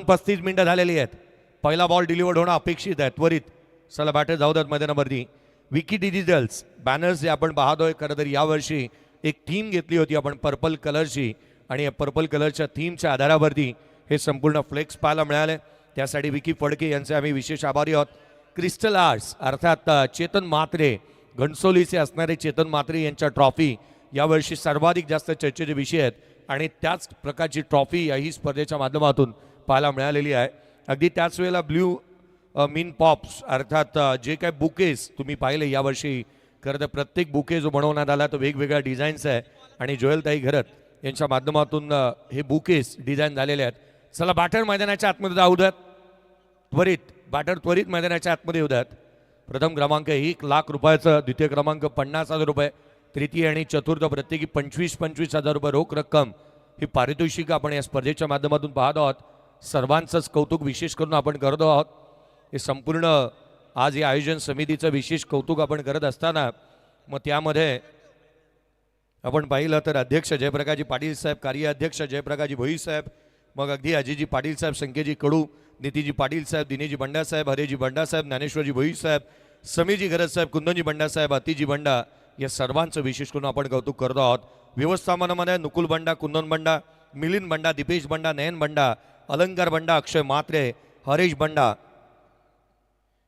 35 मिनिटं झालेली आहेत. पहिला बॉल डिलिव्हर्ड होणं अपेक्षित आहे त्वरित. चला बॅटर जाऊ द्यात मैदानावरती. विकी डिजिटल्स बॅनर्स जे आपण पाहतोय, खरं तर यावर्षी एक थीम घेतली होती आपण पर्पल कलरची, आणि या पर्पल कलरच्या थीमच्या आधारावरती हे संपूर्ण फ्लेक्स पाहायला मिळाले. त्यासाठी विकी फडके यांचे आम्ही विशेष आभारी आहोत. क्रिस्टल आर्ट्स अर्थात चेतन म्हात्रे, घणसोलीचे असणारे चेतन म्हात्रे यांच्या ट्रॉफी यावर्षी सर्वाधिक जास्त चर्चेचे विषय आहेत, आणि त्याच प्रकारची ट्रॉफी याही स्पर्धेच्या माध्यमातून पाहायला मिळालेली आहे. अगदी त्याच वेळेला ब्ल्यू मीन पॉप्स अर्थात जे काय बुकेज तुम्ही पाहिले यावर्षी, खरं तर प्रत्येक बुके जो बनवण्यात आला तो वेगवेगळ्या डिझाईन्स आहे, आणि जोयलताई घरत यांच्या माध्यमातून हे बुकेज डिझाईन झालेले आहेत. चला बॅटर मैदानाच्या आतमध्ये जाऊ द्यात त्वरित. बॅटर त्वरित मैदानाच्या आतमध्ये येऊ द्यात. प्रथम क्रमांक 1 लाख रुपयाचं, द्वितीय क्रमांक 50,000 रुपये, तृतीय आणि चतुर्थ प्रत्येकी 25,000 रुपये रोख रक्कम ही पारितोषिक आपण या स्पर्धेच्या माध्यमातून पाहत आहोत. सर्वांचंच कौतुक विशेष करून आपण करत आहोत. हे संपूर्ण आज या आयोजन समितीचं विशेष कौतुक आपण करत असताना मग त्यामध्ये आपण पाहिलं तर अध्यक्ष जयप्रकाशजी पाटील साहेब, कार्य अध्यक्ष जयप्रकाशजी भोई साहेब, मग अगदी अजितजी पाटील साहेब, संकेतजी कडू, नितीजी पाटील साहेब, दिनेशजी बंडा साहेब, हरेजी बंडा साहेब, ज्ञानेश्वरजी भोई साहेब, समीरजी घरत साहेब, कुंदनजी बंडा साहेब, अतिजी बंडा, या सर्वांचं विशेष करून आपण कौतुक करतो आहोत. व्यवस्थापनामध्ये नुकुल बंडा, कुंदन बंडा, मिलिंद बंडा, दीपेश बंडा, नयन बंडा, अलंकार बंडा, अक्षय म्हात्रे, हरेश बंडा,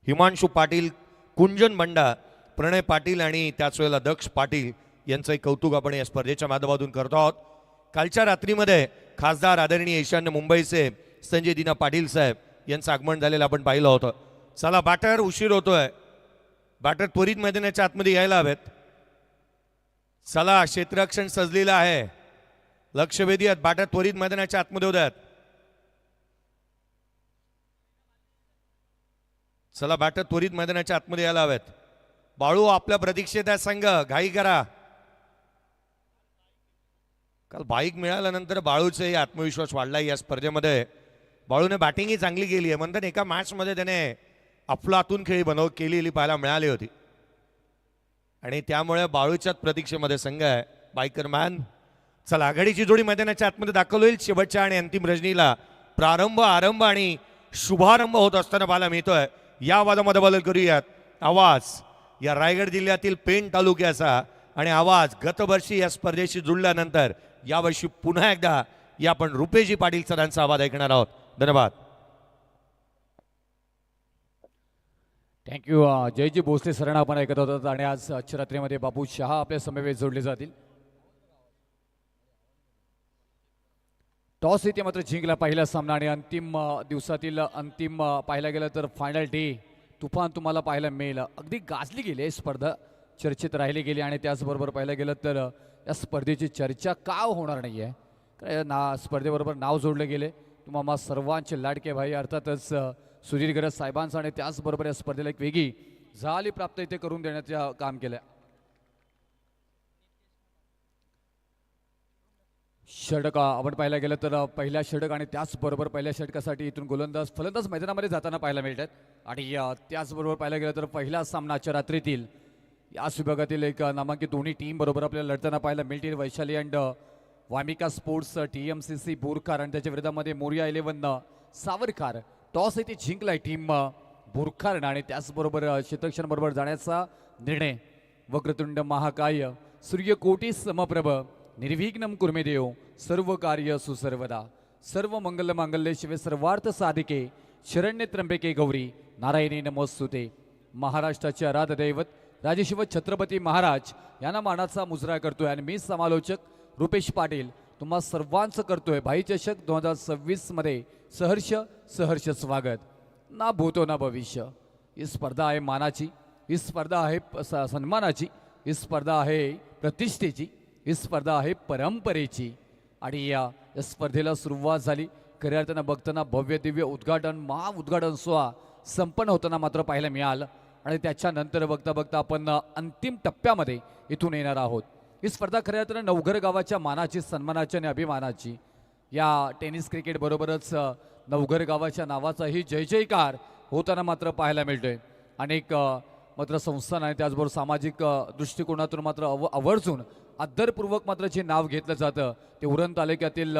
हिमांशु पाटील, कुंजन बंडा, प्रणय पाटील आणि त्याच वेळेला दक्ष पाटील यांचं कौतुक आपण या स्पर्धेच्या माध्यमातून करतो आहोत. कालच्या रात्रीमध्ये खासदार आदरणीय ईशान्य मुंबईचे संजय दिना पाटील साहेब यांचं आगमन झालेलं आपण पाहिलं होतं. चला बॅटर उशीर होतोय, बॅटर त्वरित मैदानाच्या आतमध्ये यायला हवेत. चला क्षेत्ररक्षण सजलेलं आहे, लक्षवेधी आहेत. बॅटर त्वरित मैदानाच्या आतमध्ये होत्यात. चला बॅटर त्वरित मैदानाच्या आतमध्ये यायला हवेत. बाळू आपल्या प्रतीक्षेत आहे संघ, घाई करा. काल बाईक मिळाल्यानंतर बाळूचे आत्मविश्वास वाढलाय या स्पर्धेमध्ये. बाळूने बॅटिंगही चांगली केली आहे, म्हणतात एका मॅचमध्ये त्याने अफलातून खेळी केलेली पाहायला मिळाली होती, आणि त्यामुळे बाळूच्याच प्रतीक्षेमध्ये संघ आहे. Biker man. चला आघाडीची जोडी मैदानाच्या आतमध्ये दाखल होईल. शेवटच्या आणि अंतिम रजनीला प्रारंभ, आरंभ आणि शुभारंभ होत असताना पाहायला मिळतोय. या वादामध्ये बदल करूयात. आवाज या रायगड जिल्ह्यातील पेण तालुक्याचा, आणि आवाज गतवर्षी या स्पर्धेशी जुळल्यानंतर यावर्षी पुन्हा एकदा या आपण रुपेशजी पाटील सरांचा आवाज ऐकणार आहोत. धन्यवाद. थँक्यू. जयजी भोसले सरांना आपण ऐकत होतात, आणि आज रात्रीमध्ये बापू शहा आपल्या समवेत जोडले जातील. टॉस इथे मात्र जिंकला पहिला सामना, आणि अंतिम दिवसातील अंतिम पाहायला गेलं तर फायनल डे तुफान तुम्हाला पाहायला मिळेल. अगदी गाजली गेली स्पर्धा, चर्चेत राहिली गेली, आणि त्याचबरोबर पाहायला गेलं तर या स्पर्धेची चर्चा का होणार नाही आहे, कारण स्पर्धेबरोबर नाव जोडले गेले. तुम्हाला सर्वांचे लाडके भाई अर्थातच सुधीर गरज साहेबांचं, आणि त्याचबरोबर या स्पर्धेला एक वेगळी झाली प्राप्त इथे करून देण्याचं काम केलं. षटक आपण पाहायला गेलं तर पहिल्या षटक, आणि त्याचबरोबर पहिल्या षटकासाठी इथून गोलंदाज फलंदाज मैदानामध्ये जाताना पाहायला मिळतात. आणि त्याचबरोबर पाहायला गेलं तर पहिल्या सामनाच्या रात्रीतील याच विभागातील एक नामांकित दोन्ही टीम बरोबर आपल्याला लढताना पाहायला मिळतील. Vaishali and Vamika sports TMCC बोरखार, आणि त्याच्या विरोधामध्ये मोरिया 11 सावरकार. टॉस इथे जिंकलाय टीम बोरखार, आणि त्याचबरोबर क्षेत्ररक्षणाबरोबर जाण्याचा निर्णय. वक्रतुंड महाकाय सूर्यकोटी समप्रभ निर्विघ्नं कुर्मे देव सर्व कार्य सुसर्वदा. सर्व मंगल मांगल्ये शिवे सर्वार्थ साधिके शरण्ये त्र्यंबके गौरी नारायणी नमोस्तुते. महाराष्ट्राचे आराध्य दैवत राजेशिव छत्रपती महाराज यांना मानाचा मुजरा करतोय, आणि मी समालोचक रुपेश पाटील तुम्हा सर्वांचं करतोय भाई चषक 2026 मध्ये सहर्ष सहर्ष स्वागत. ना भूतो ना भविष्य. ही स्पर्धा आहे मानाची, ही स्पर्धा आहे सन्मानाची, ही स्पर्धा आहे प्रतिष्ठेची, ही स्पर्धा आहे परंपरेची. आणि या स्पर्धेला सुरुवात झाली खऱ्या अर्थानं बघताना भव्य दिव्य उद्घाटन, महाउद्घाटन सोहळा संपन्न होताना मात्र पाहायला मिळालं, आणि त्याच्यानंतर बघता बघता आपण अंतिम टप्प्यामध्ये इथून येणार आहोत. ही स्पर्धा खऱ्या अर्थानं नवघर गावाच्या मानाची, सन्मानाची आणि अभिमानाची. या टेनिस क्रिकेट बरोबरच नवघर गावाच्या नावाचाही जय जयकार होताना मात्र पाहायला मिळतोय. अनेक मात्र संस्थान आणि त्याचबरोबर सामाजिक दृष्टिकोनातून मात्र आवर्जून आदरपूर्वक मात्र जे नाव घेतलं जातं ते उरण तालुक्यातील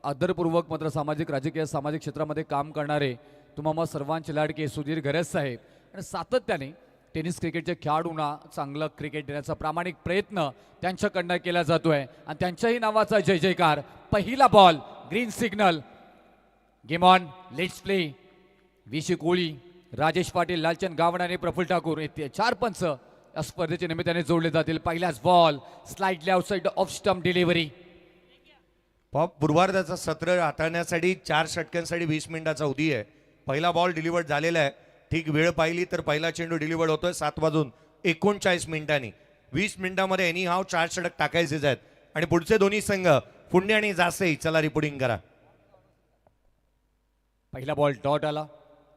आदरपूर्वक मात्र सामाजिक राजकीय सामाजिक क्षेत्रामध्ये काम करणारे तुम्हाला सर्वांचे लाडके सुधीर घरस साहेब आणि सातत्याने टेनिस क्रिकेटच्या खेळाडूंना चांगलं क्रिकेट देण्याचा प्रामाणिक प्रयत्न त्यांच्याकडनं केला जातोय आणि त्यांच्याही नावाचा जय जयकार. पहिला ball, green signal, game on, let's play. विशी कोळी, राजेश पाटील, लालचंद गावडे आणि प्रफुल्ल ठाकूर हे 4 पंच या स्पर्धेच्या निमित्ताने जोडले जातील. पहिलाच ball slightly outside off stump delivery. पूर्वार्धाचा सत्र हाताळण्यासाठी 4 षटकांसाठी 20 मिनिटाचा अवधी आहे. पहिला बॉल डिलिव्हर्ड झालेला आहे. ठीक वेळ पाहिली तर पहिला चेंडू डिलिव्हर्ड होतोय 7 वाजून 39 मिनिटांनी. 20 मिनिटांमध्ये एनी हाव 4 षटक टाकायचेच आहेत आणि पुढचे दोन्ही संघ पुण्य आणि जासई चला रिपोर्टिंग करा. पहिला बॉल डॉट आला,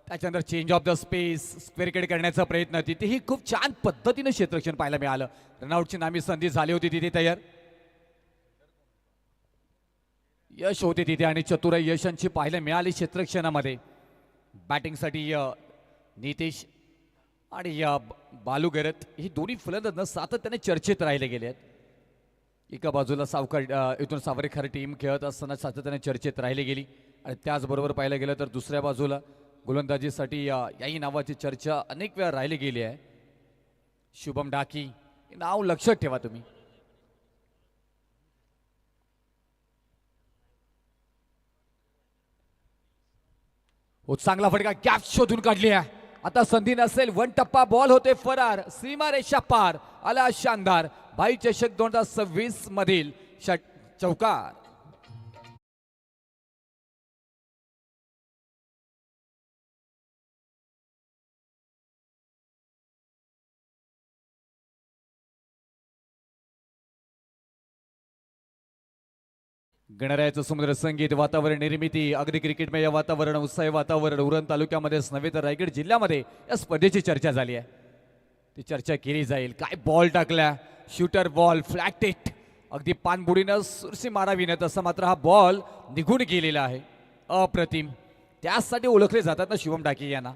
त्याच्यानंतर change of the space, square cut करण्याचा प्रयत्न, तिथेही खूप छान पद्धतीने क्षेत्ररक्षण पाहायला मिळालं. रनआउटची नामी संधी झाली होती तिथे तयार, यश होते तिथे आणि चतुर यशांची पाहायला मिळाली क्षेत्ररक्षणामध्ये. बॅटिंगसाठी नितेश आणि बालू गरत ही दोन्ही फलंदाज सातत्याने चर्चेत राहिले गेले आहेत. एका बाजूला इथून सावरकर टीम खेळत असताना सातत्याने चर्चेत राहिली गेली आणि त्याचबरोबर पाहायला गेलं तर दुसऱ्या बाजूला गोलंदाजीसाठी याही नावाची चर्चा अनेक वेळा राहिली गेली आहे. शुभम डाकी हे नाव लक्षात ठेवा तुम्ही. चांगला फटका, कॅप शोधून काढली आहे. आता संधी नसेल, 1 टप्पा बॉल होते फरार, सीमारेषा पार आला शानदार. भाई चषक 2026 मधील चौकार. गणरायाचं सुंदर संगीत, वातावरण निर्मिती, अगदी क्रिकेटमय वातावरण, उत्साही वातावरण उरण तालुक्यामध्येच नव्हे तर रायगड जिल्ह्यामध्ये या स्पर्धेची चर्चा झाली आहे. ती चर्चा केली जाईल. काय बॉल टाकल्या, शूटर बॉल, फ्लॅट हिट, अगदी पानबुडीनं सुरसी मारावी नाही तसं मात्र हा बॉल निघून गेलेला आहे. अप्रतिम. त्यासाठी ओळखले जातात ना शिवम डाकी यांना.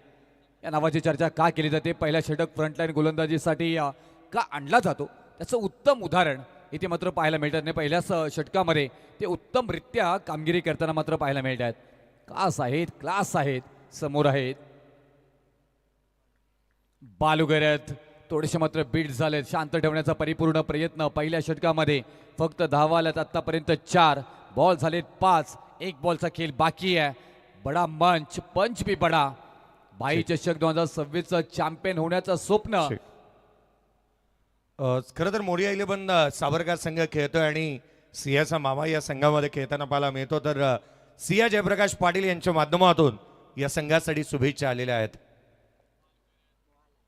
या नावाची चर्चा का केली जाते, पहिला षटक फ्रंटलाईन गोलंदाजीसाठी का आणला जातो त्याचं उत्तम उदाहरण इथे मात्र पाहायला मिळतात. नाही पहिल्याच षटकामध्ये ते उत्तमरित्या कामगिरी करताना मात्र पाहायला मिळतात. क्लास आहेत, क्लास आहेत, समोर आहेत. बालुगरत थोडेसे मात्र बीट झालेत. शांत ठेवण्याचा परिपूर्ण प्रयत्न. पहिल्या षटकामध्ये फक्त धावा आल्यात आतापर्यंत 4, बॉल झालेत 5, 1 बॉलचा खेळ बाकी आहे. बडा मंच, पंच भी बडा. भाई चषक 2026 चॅम्पियन होण्याचं स्वप्न. खरं तर मोरिया 11 सावरकर संघ खेळतोय आणि सियाचा मामा या संघामध्ये खेळताना पाहायला मिळतो. तर सिया जयप्रकाश पाटील यांच्या माध्यमातून या संघासाठी शुभेच्छा आलेल्या आहेत.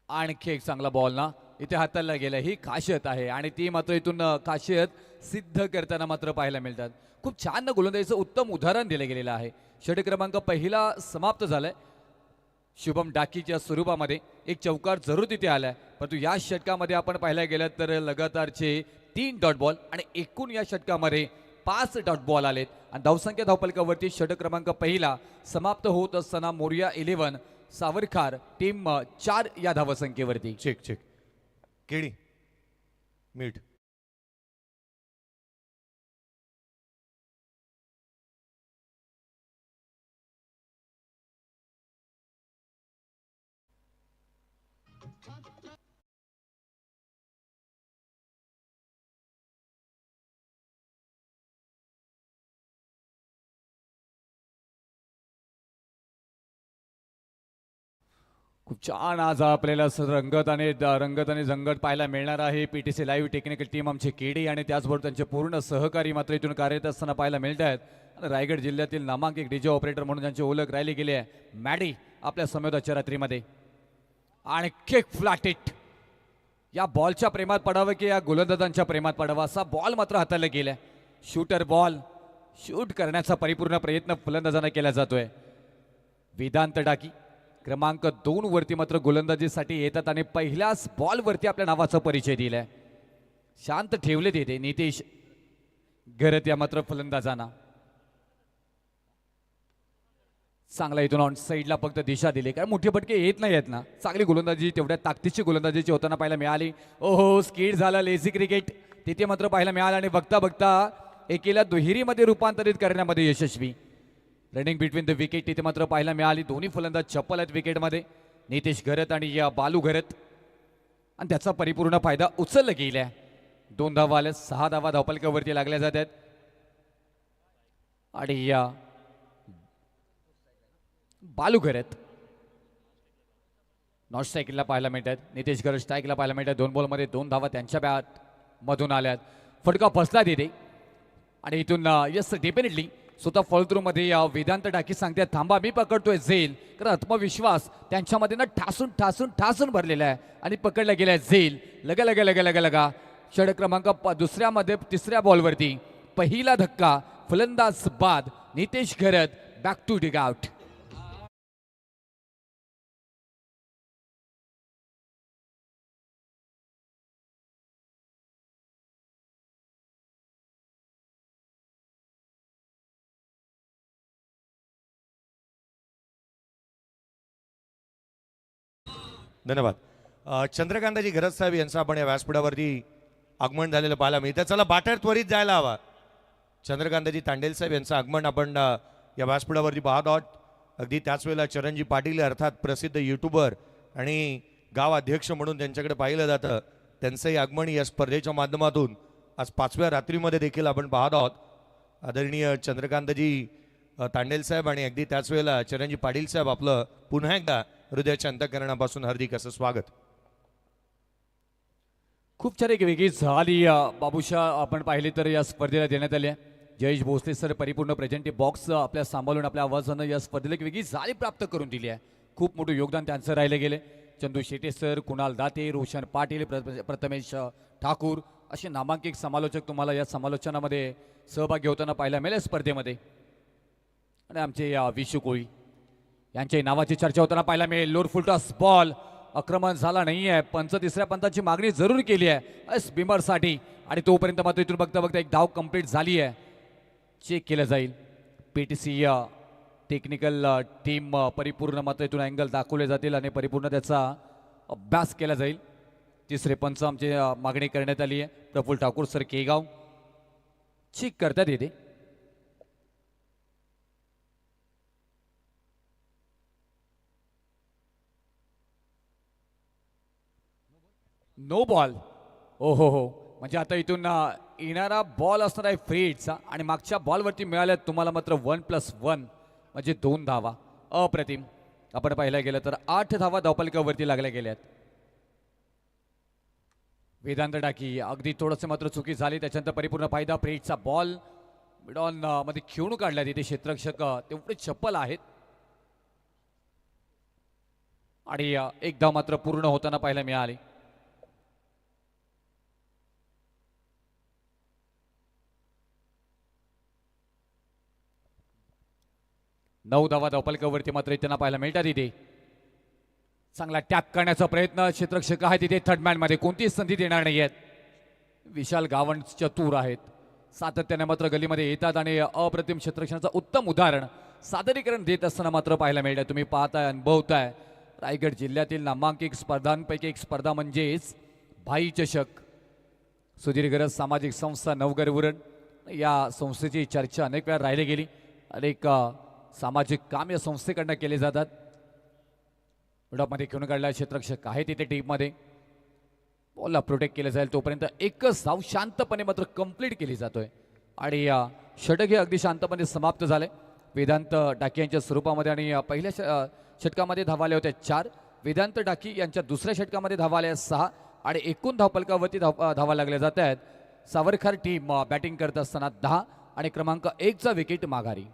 आणखी एक चांगला बॉल ना इथे हाताळला गेला. ही खासियत आहे आणि ती मात्र इथून खासियत सिद्ध करताना मात्र पाहायला मिळतात. खूप छान गोलंदाजीचं उत्तम उदाहरण दिलं गेलेलं आहे. षटक क्रमांक पहिला समाप्त झालाय. शुभम डाकीच्या स्वरूपामध्ये एक चौकार जरूर तिथे आलाय, परंतु या षटकामध्ये आपण पाहायला गेलं तर लगातारचे 3 डॉट बॉल आणि एकूण या षटकामध्ये 5 डॉट बॉल आलेत आणि धावसंख्या धावपलकावरती षटक क्रमांक पहिला समाप्त होत असताना मोरिया 11 सावरकर टीम 4 या धावसंख्येवरती. चेक केडी मीठ. खूप छान आज आपल्याला रंगत आणि जंगट पाहायला मिळणार आहे. पीटीसी लाईव्ह टेक्निकल टीम आमचे केडी आणि त्याचबरोबर त्यांचे पूर्ण सहकारी मात्र इथून कार्यरत असताना पाहायला मिळत आहेत. आणि रायगड जिल्ह्यातील नामांकित डीजे ऑपरेटर म्हणून त्यांची ओळख राहिली गेली आहे मॅडी आपल्या समोराच्या रात्रीमध्ये. आणि किक फ्लॅट हिट. या बॉलच्या प्रेमात पडावं की या गोलंदाजांच्या प्रेमात पडावं असा बॉल मात्र हाताळला गेलाय. शूटर बॉल, शूट करण्याचा परिपूर्ण प्रयत्न फलंदाजांना केला जातोय. वेदांत डाकी क्रमांक 2 वरती मात्र गोलंदाजीसाठी येतात आणि पहिल्याच बॉल वरती आपल्या नावाचा परिचय दिलाय. शांत ठेवले तिथे नितेश घरत या मात्र फलंदाजांना. चांगला इथून ऑन साईडला फक्त दिशा दिली, कारण मोठे फटके येत नाही आहेत ना. चांगली गोलंदाजी, तेवढ्या ताकदीची गोलंदाजीची होताना पाहायला मिळाली. ओहो, स्किड झाला लेझी क्रिकेट तिथे मात्र पाहायला मिळालं आणि बघता बघता एकीला दुहेरीमध्ये रूपांतरित करण्यामध्ये यशस्वी. रनिंग बिटवीन द विकेट तिथे मात्र पाहायला मिळाली. दोन्ही फलंदाज चप्पल आहेत विकेटमध्ये, नितेश घरत आणि बालू घरत, आणि त्याचा परिपूर्ण फायदा उचलला गेला. 2 धावा आल्या, 6 धावा धावपलकावरती लागल्या जात आहेत. आणि या बालू घरत नॉट स्ट्राईकला पाहायला मिळतात. नितेश घरत स्ट्राईकला पाहायला मिळतात. 2 बॉलमध्ये 2 धावा त्यांच्या बॅट मधून आल्यात. फटका फसला तिथे आणि इथून यस डेफिनेटली स्वतः फॉलोथ्रूमध्ये वेदांत डाकी सांगतात थांबा मी पकडतोय झेल. कारण आत्मविश्वास त्यांच्यामध्ये ना ठासून ठासून ठासून भरलेला आहे आणि पकडला गेलाय झेल. लगा लगा लगा लगा लगा षटक क्रमांक दुसऱ्यामध्ये 3ऱ्या बॉलवरती पहिला धक्का, फलंदाज बाद. नितेश घरत बॅक टू डिग आउट. धन्यवाद. चंद्रकांतजी घरत साहेब यांचं आपण या व्यासपीठावरती आगमन झालेलं पाहायला मिळतं. चला बाटर त्वरित जायला हवा. चंद्रकांतजी तांडेल साहेब यांचं आगमन आपण या व्यासपीठावरती पाहत आहोत. अगदी त्याच वेळेला चरणजी पाटील अर्थात प्रसिद्ध युट्यूबर आणि गाव अध्यक्ष म्हणून त्यांच्याकडे पाहिलं जातं. त्यांचंही आगमन या स्पर्धेच्या माध्यमातून आज 5व्या रात्रीमध्ये देखील आपण पाहत आहोत. आदरणीय चंद्रकांतजी तांडेल साहेब आणि अगदी त्याच वेळेला चरणजी पाटील साहेब आपलं पुन्हा एकदा हृदयाच्या अंतःकरणापासून हार्दिक असं स्वागत. खूप छान एक वेगळी झाली बाबूशा आपण पाहिले तर या स्पर्धेला देण्यात आली आहे. जयेश भोसले सर परिपूर्ण प्रेझेंटी बॉक्स आपल्या सांभाळून आपल्या आवाजानं या स्पर्धेला एक वेगळी झाली प्राप्त करून दिली आहे. खूप मोठं योगदान त्यांचं राहिलं गेले. चंदू शेटे सर, कुणाल दाते, रोशन पाटील, प्रथमेश ठाकूर असे नामांकित समालोचक तुम्हाला या समालोचनामध्ये सहभागी होताना पाहायला मिळेल स्पर्धेमध्ये. आणि आमचे विशू कोळी यांच्या नावाची चर्चा होताना पाहायला मिळेल. लोअर फुल टॉस बॉल आक्रमण झाला नाही आहे. पंच 3ऱ्या पंचाची मागणी जरूर केली आहे एस बिमरसाठी आणि तोपर्यंत मात्र इथून बघता बघता एक धाव कंप्लीट झाली आहे. चेक केलं जाईल. PTC टेक्निकल टीम परिपूर्ण मात्र इथून अँगल दाखवले जातील आणि परिपूर्ण त्याचा अभ्यास केला जाईल. 3रे पंच आमची मागणी करण्यात आली आहे. प्रफुल्ल ठाकूर सर केगाव चेक करतात येते. No ball. ओ हो म्हणजे आता इथून येणारा बॉल असणार आहे फ्रीडचा आणि मागच्या बॉलवरती मिळाल्या तुम्हाला मात्र 1+1 म्हणजे 2 धावा. अप्रतिम. आपण पाहायला गेलं तर 8 धावा धावपलकावरती लागल्या गेल्यात. वेदांत डाकी अगदी थोडंसं मात्र चुकी झाली. त्याच्यानंतर परिपूर्ण फायदा. फ्रीडचा बॉल मिडॉन मध्ये खेळून काढला. तिथे क्षेत्ररक्षक तेवढे चप्पल आहेत आणि एक धाव मात्र पूर्ण होताना पाहायला मिळाली. 9 धावा धावपलकावरती मात्र त्यांना पाहायला मिळतात. इथे चांगला टॅप करण्याचा प्रयत्न क्षेत्ररक्षक आहे तिथे. थर्ड मॅन मध्ये कोणतीही संधी देणार नाही आहेत. विशाल गावण चतुर आहेत. सातत्याने मात्र गलीमध्ये येतात आणि अप्रतिम क्षेत्ररक्षणाचं उत्तम उदाहरण सादरीकरण देत असताना मात्र पाहायला मिळतं. तुम्ही पाहताय, अनुभवताय. रायगड जिल्ह्यातील नामांकित स्पर्धांपैकी एक स्पर्धा म्हणजेच भाई चषक. सुदीर्घ सामाजिक संस्था नवगर उरण या संस्थेची चर्चा अनेक वेळा राहिली गेली. अनेक सामाजिक काम या संस्थेकडनं केले जातात. मध्ये खेळून काढला क्षेत्ररक्षक आहे तिथे टीममध्ये. बॉलला प्रोटेक्ट केलं जाईल तोपर्यंत एकच धाव शांतपणे मात्र कंप्लीट केली जातोय आणि षटक हे अगदी शांतपणे समाप्त झाले. वेदांत डाकी यांच्या स्वरूपामध्ये आणि पहिल्या षटकामध्ये धावा आल्या होत्या 4. वेदांत डाकी यांच्या दुसऱ्या षटकामध्ये धावा आल्या 6 आणि एकूण धावपलकावरती धावा लागल्या जात आहेत. सावरकर टीम बॅटिंग करत असताना 10 आणि क्रमांक 1चा विकेट माघारी.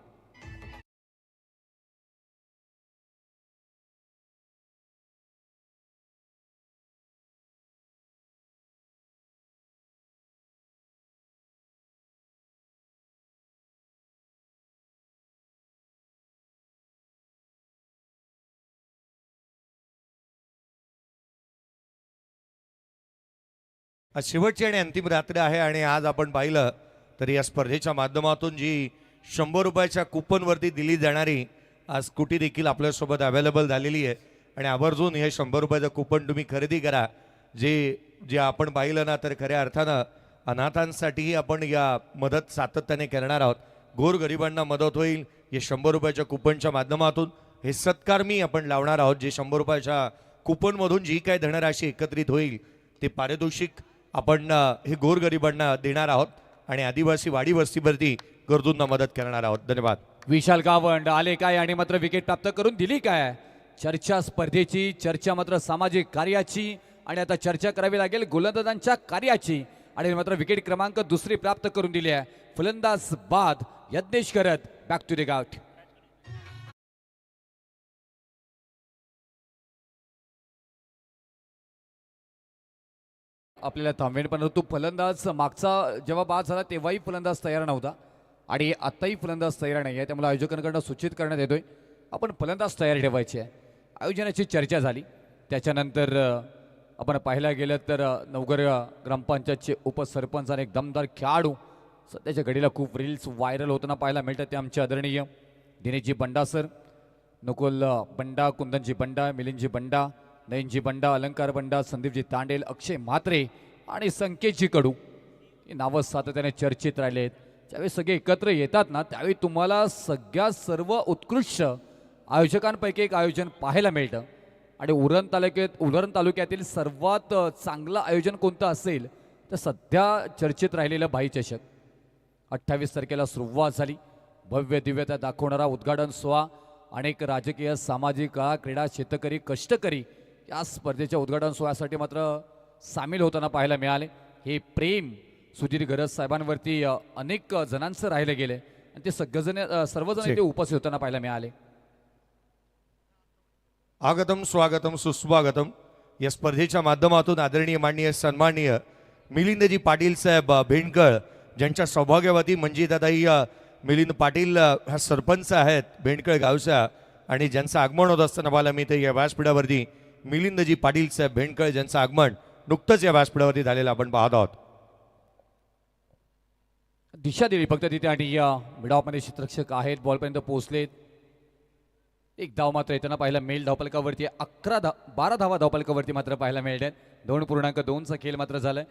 आज शेवटची आणि अंतिम रात्र आहे आणि आज आपण पाहिलं तर या स्पर्धेच्या माध्यमातून जी 100 रुपयाच्या कुपनवरती दिली जाणारी आज स्कूटी देखील आपल्यासोबत अवेलेबल झालेली आहे आणि आवर्जून हे 100 रुपयाचं कुपन तुम्ही खरेदी करा. जे आपण पाहिलं ना तर खऱ्या अर्थानं अनाथांसाठी आपण या मदत सातत्याने करणार आहोत. गोरगरिबांना मदत होईल हे 100 रुपयाच्या कुपनच्या माध्यमातून. हे सत्कारमी आपण लावणार आहोत जे 100 रुपयाच्या कुपनमधून जी काय धनराशी एकत्रित होईल ते पारितोषिक आपण हे गोरगरिबांना देणार आहोत आणि आदिवासी वाडी वस्तीवरती गरजूंना मदत करणार आहोत. धन्यवाद. विशाल गावंड आले काय आणि मात्र विकेट प्राप्त करून दिली काय. चर्चा स्पर्धेची, चर्चा मात्र सामाजिक कार्याची आणि आता चर्चा करावी लागेल गोलंदाजांच्या कार्याची आणि मात्र विकेट क्रमांक दुसरी प्राप्त करून दिली आहे. फलंदाज बाद यज्ञेश करत बॅक टू द गाउट. आपल्याला थांबवेन परंतु फलंदाज मागचा जेव्हा बाद झाला तेव्हाही फलंदाज तयार नव्हता आणि आत्ताही फलंदाज तयार नाही आहे. त्यामुळे आयोजकांकडून सूचित करण्यात येतोय आपण फलंदाज तयार ठेवायचे आहे. आयोजनाची चर्चा झाली त्याच्यानंतर आपण पाहायला गेलं तर नवगर ग्रामपंचायतचे उपसरपंच आणि एक दमदार खेळाडू सध्याच्या घडीला खूप रील्स व्हायरल होताना पाहायला मिळतात. ते आमचे आदरणीय दिनेशजी बंडा सर, नकुल बंडा, कुंदनजी बंडा, मिलिंदजी बंडा, नयनजी बंडा, अलंकार बंडा, संदीपजी तांडेल, अक्षय म्हात्रे आणि संकेतजी कडू ही नावं सातत्याने चर्चेत राहिले आहेत. ज्यावेळी सगळे एकत्र येतात ना त्यावेळी तुम्हाला सगळ्यात सर्व उत्कृष्ट आयोजकांपैकी एक आयोजन पाहायला मिळतं. आणि उरण तालुक्यातील सर्वात चांगलं आयोजन कोणतं असेल तर सध्या चर्चेत राहिलेलं भाई चषक 28 तारखेला सुरुवात झाली. भव्य दिव्यता दाखवणारा उद्घाटन सोहळा अनेक राजकीय, सामाजिक, कला, क्रीडा, शेतकरी, कष्टकरी या स्पर्धेच्या उद्घाटन सोहळ्यासाठी मात्र सामील होताना पाहायला मिळाले. हे प्रेम सुधीर गरज साहेबांवरती अनेक जणांचं राहिलं गेले आणि ते सर्वजण इथे उपस्थित होताना पाहायला मिळाले. आगतम स्वागतम सुस्वागतम. या स्पर्धेच्या माध्यमातून आदरणीय माननीय सन्माननीय मिलिंदजी पाटील साहेब भेंडकळ ज्यांच्या सौभाग्यवती मंजिताताई मिलिंद पाटील हा सरपंच आहेत भेंडकळ गावचा आणि ज्यांचं आगमन होत असताना पाहायला मी ते या व्यासपीठावरती मिलिंदजी पाटील साहेब भेंडकळ ज्यांचं आगमन नुकतंच या व्यासपीठावरती झालेलं आपण पाहत आहोत. दिशा दिली फक्त तिथे आणि या मिडॉपमध्ये क्षेत्ररक्षक आहेत बॉलपर्यंत पोहोचलेत. एक धाव मात्र येताना पाहायला मिळेल. धावपलकावरती 12 धावा धावपलकावरती मात्र पाहायला मिळतात. 2.2चा खेळ मात्र झालाय.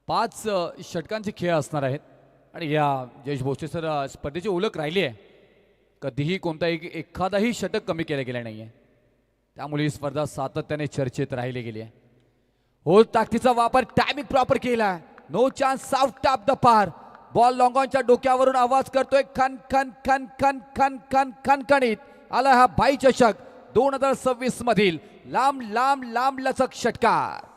5 षटकांचे खेळ असणार आहेत आणि या जयेश भोसले सर स्पर्धेची ओळख राहिली आहे. कधीही एखादाही षटक कमी केलं गेलं नाही आहे. त्यामुळे ही स्पर्धा सातत्याने चर्चेत राहिली गेली आहे. हो ताकदीचा वापर टायमिंग प्रॉपर केला. No chance out of the park. Ball लॉंगॉनच्या डोक्यावरून आवाज करतोय खन खन खन खन खन खन खणखणीत आला हा भाई चषक 2026 मधील लांब लांब लांब लचक षटकार.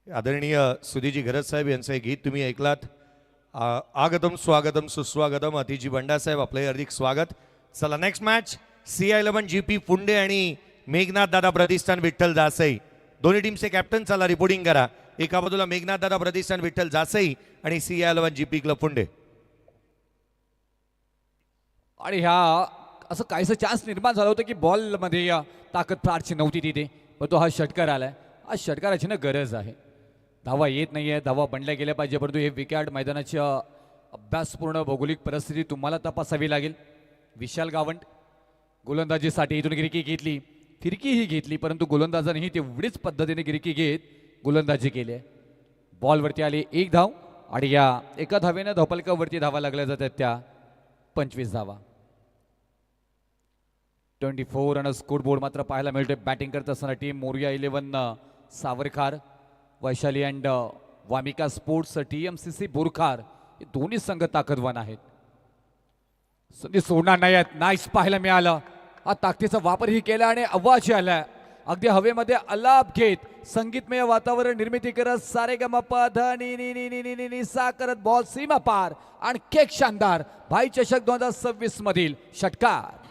आदरणीय सुधीजी गरज साहेब यांचं एक गीत तुम्ही ऐकलात. आगतम स्वागतम सुस्वागतम. अतिजी बंडा साहेब आपले हार्दिक स्वागत. चला नेक्स्ट मॅच CI11 GP फुंडे आणि मेघनाथ दादा प्रतिष्ठान विठ्ठल जासई दोन्ही टीमचे कॅप्टन चला रिपोर्टिंग करा. एका बाजूला मेघनाथ दादा प्रतिष्ठान विठ्ठल जासई आणि CI11 GP क्लब फुंडे. आणि ह्या असं काहीसं चान्स निर्माण झालं होतं की बॉलमध्ये ताकद फारशी नव्हती तिथे पण तो हा षटकार आलाय. हा षटकाराची ना गरज आहे. धावा येत नाही आहे, धावा बनल्या गेल्या पाहिजे परंतु हे विकेट मैदानाची अभ्यासपूर्ण भौगोलिक परिस्थिती तुम्हाला तपासावी लागेल. विशाल गावंड गोलंदाजीसाठी इथून गिरकी घेतली, फिरकीही घेतली परंतु गोलंदाजानेही तेवढीच पद्धतीने गिरकी घेत गोलंदाजी केली आहे. बॉलवरती आली 1 धाव आणि या एका धावेनं धावपलकावरती धावा लागल्या जातात त्या 25 धावा. 24 रन स्कोर बोर्ड मात्र पाहायला मिळतोय. बॅटिंग करत असताना team Moriya 11 Savarkhar, Vaishali and Vamika sports TMCC Borkhar हे दोन्ही संघ ताकदवान आहेत. संधी सोडणार नाही आहेत. नाईस पाहायला मिळालं. हा ताकदीचा वापरही केला आणि आवाज आलाय अगदी हवेमध्ये अलाप घेत संगीतमय वातावरण निर्मिती करत सारेगमप ध नि नि नि नि नि नि नि सा करत बॉल सीमा पार आणि केक शानदार भाई चषक 2026 मधील षटकार.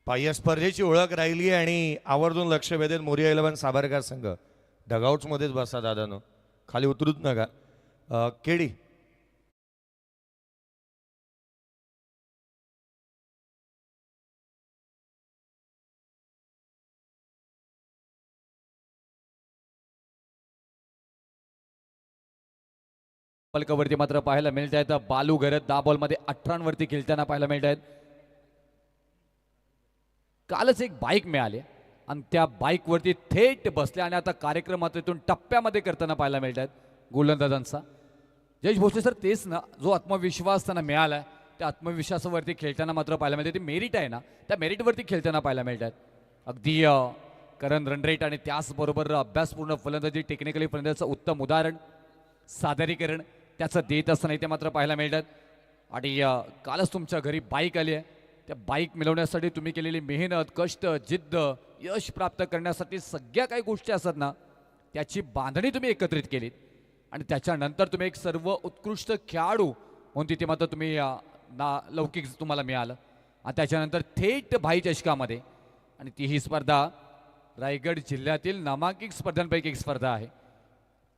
पाह्य स्पर्धेची ओळख राहिली आणि आवर्जून लक्ष वेधेत मोरिया 11 साबरकर संघ. डगआउट्समध्येच बसा दादानो, खाली उतरूच नका. केडी पलकावरती मात्र पाहायला मिळत आहेत बालू घरत 10 बॉलमध्ये 18 वरती खेळताना पाहायला मिळत आहेत. कालच एक बाईक मिळाली आणि त्या बाईकवरती थेट बसल्या आणि आता कार्यक्रमातून टप्प्यामध्ये करताना पाहायला मिळत आहेत गोलंदाजांचा. जयेश भोसले सर, तेच ना, जो आत्मविश्वास त्यांना मिळाला त्या आत्मविश्वासावरती खेळताना मात्र पाहायला मिळते. ती मेरिट आहे ना, त्या मेरिटवरती खेळताना पाहायला मिळत आहेत. अगदी करंट रन रेट आणि त्याचबरोबर अभ्यासपूर्ण फलंदाजी, टेक्निकली फलंदाजीचं उत्तम उदाहरण सादरीकरण त्याचं देत असताना इथे मात्र पाहायला मिळतात. आणि कालच तुमच्या घरी बाईक आली आहे. त्या बाईक मिळवण्यासाठी तुम्ही केलेली मेहनत, कष्ट, जिद्द, यश प्राप्त करण्यासाठी सगळ्या काही गोष्टी असतात ना, त्याची बांधणी तुम्ही एकत्रित केलीत आणि त्याच्यानंतर तुम्ही एक सर्व उत्कृष्ट खेळाडू म्हणून तिथे मात्र तुम्ही लौकिक तुम्हाला मिळालं आणि त्याच्यानंतर थेट भाई चषकामध्ये. आणि ती ही स्पर्धा रायगड जिल्ह्यातील नामांकित स्पर्धांपैकी एक स्पर्धा आहे.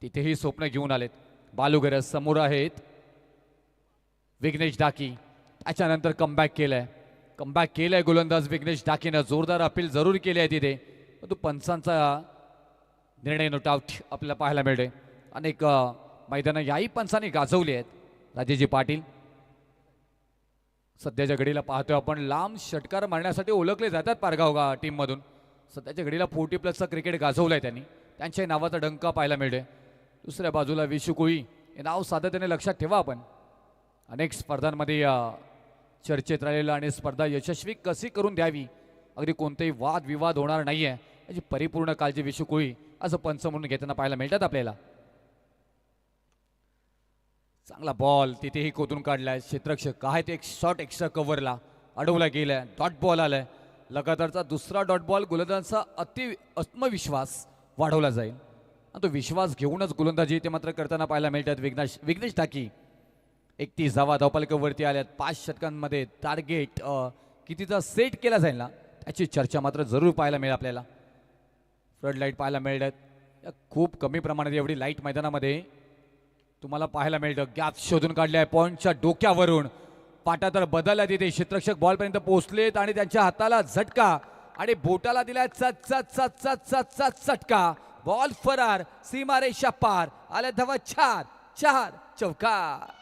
तिथेही स्वप्न घेऊन आलेत. बालूगरज समोर आहेत विघ्नेश डाकी. त्याच्यानंतर कमबॅक केलंय गोलंदाज विघ्नेश डाकीनं. जोरदार अपील जरूर केली आहे तिथे, परंतु पंचांचा निर्णय नोट आउट आपल्याला पाहायला मिळते. अनेक मैदानं याही पंचांनी गाजवली आहेत. राजेजी पाटील सध्याच्या घडीला पाहतोय आपण लांब षटकार मारण्यासाठी ओळखले जातात पारगाव टीममधून. सध्याच्या घडीला 40+ क्रिकेट गाजवलंय त्यांनी. त्यांच्या नावाचा डंका पाहायला मिळते. दुसऱ्या बाजूला विशू कोळी हे नाव सातत्याने लक्षात ठेवा. आपण अनेक स्पर्धांमध्ये चर्चेत राहिलेलं आणि स्पर्धा यशस्वी कशी करून द्यावी, अगदी कोणतेही वादविवाद होणार नाही आहे याची परिपूर्ण काळजी विशू कोळी असं पंच म्हणून घेताना पाहायला मिळतात आपल्याला. चांगला बॉल तिथेही खोदून काढलाय. क्षेत्ररक्षक आहेत, एक शॉट एक्स्ट्रा कव्हरला अडवला गेलाय. डॉट बॉल आलाय. लगातारचा दुसरा डॉट बॉल. गोलंदाजांचा आत्मविश्वास वाढवला जाईल आणि तो विश्वास घेऊनच गोलंदाजी ते मात्र करताना पाहायला मिळतात. विघ्नेश टाकी 31 धावा धावपालकावरती आल्यात. 5 षटकांमध्ये टार्गेट कितीचा सेट केला जाईल ना, त्याची चर्चा मात्र जरूर पाहायला मिळेल आपल्याला. फ्लड लाईट पाहायला मिळतात. खूप कमी प्रमाणात एवढी लाईट मैदानामध्ये तुम्हाला पाहायला मिळतं. गॅप शोधून काढले आहे पॉइंटच्या डोक्यावरून. पाटा तर बदलला तिथे. क्षेत्ररक्षक बॉलपर्यंत पोहोचलेत आणि त्यांच्या हाताला झटका आणि बोटाला दिलाय चटका. बॉल फरार. सीमारेषा पार. आल्या धावा 4 चौकार.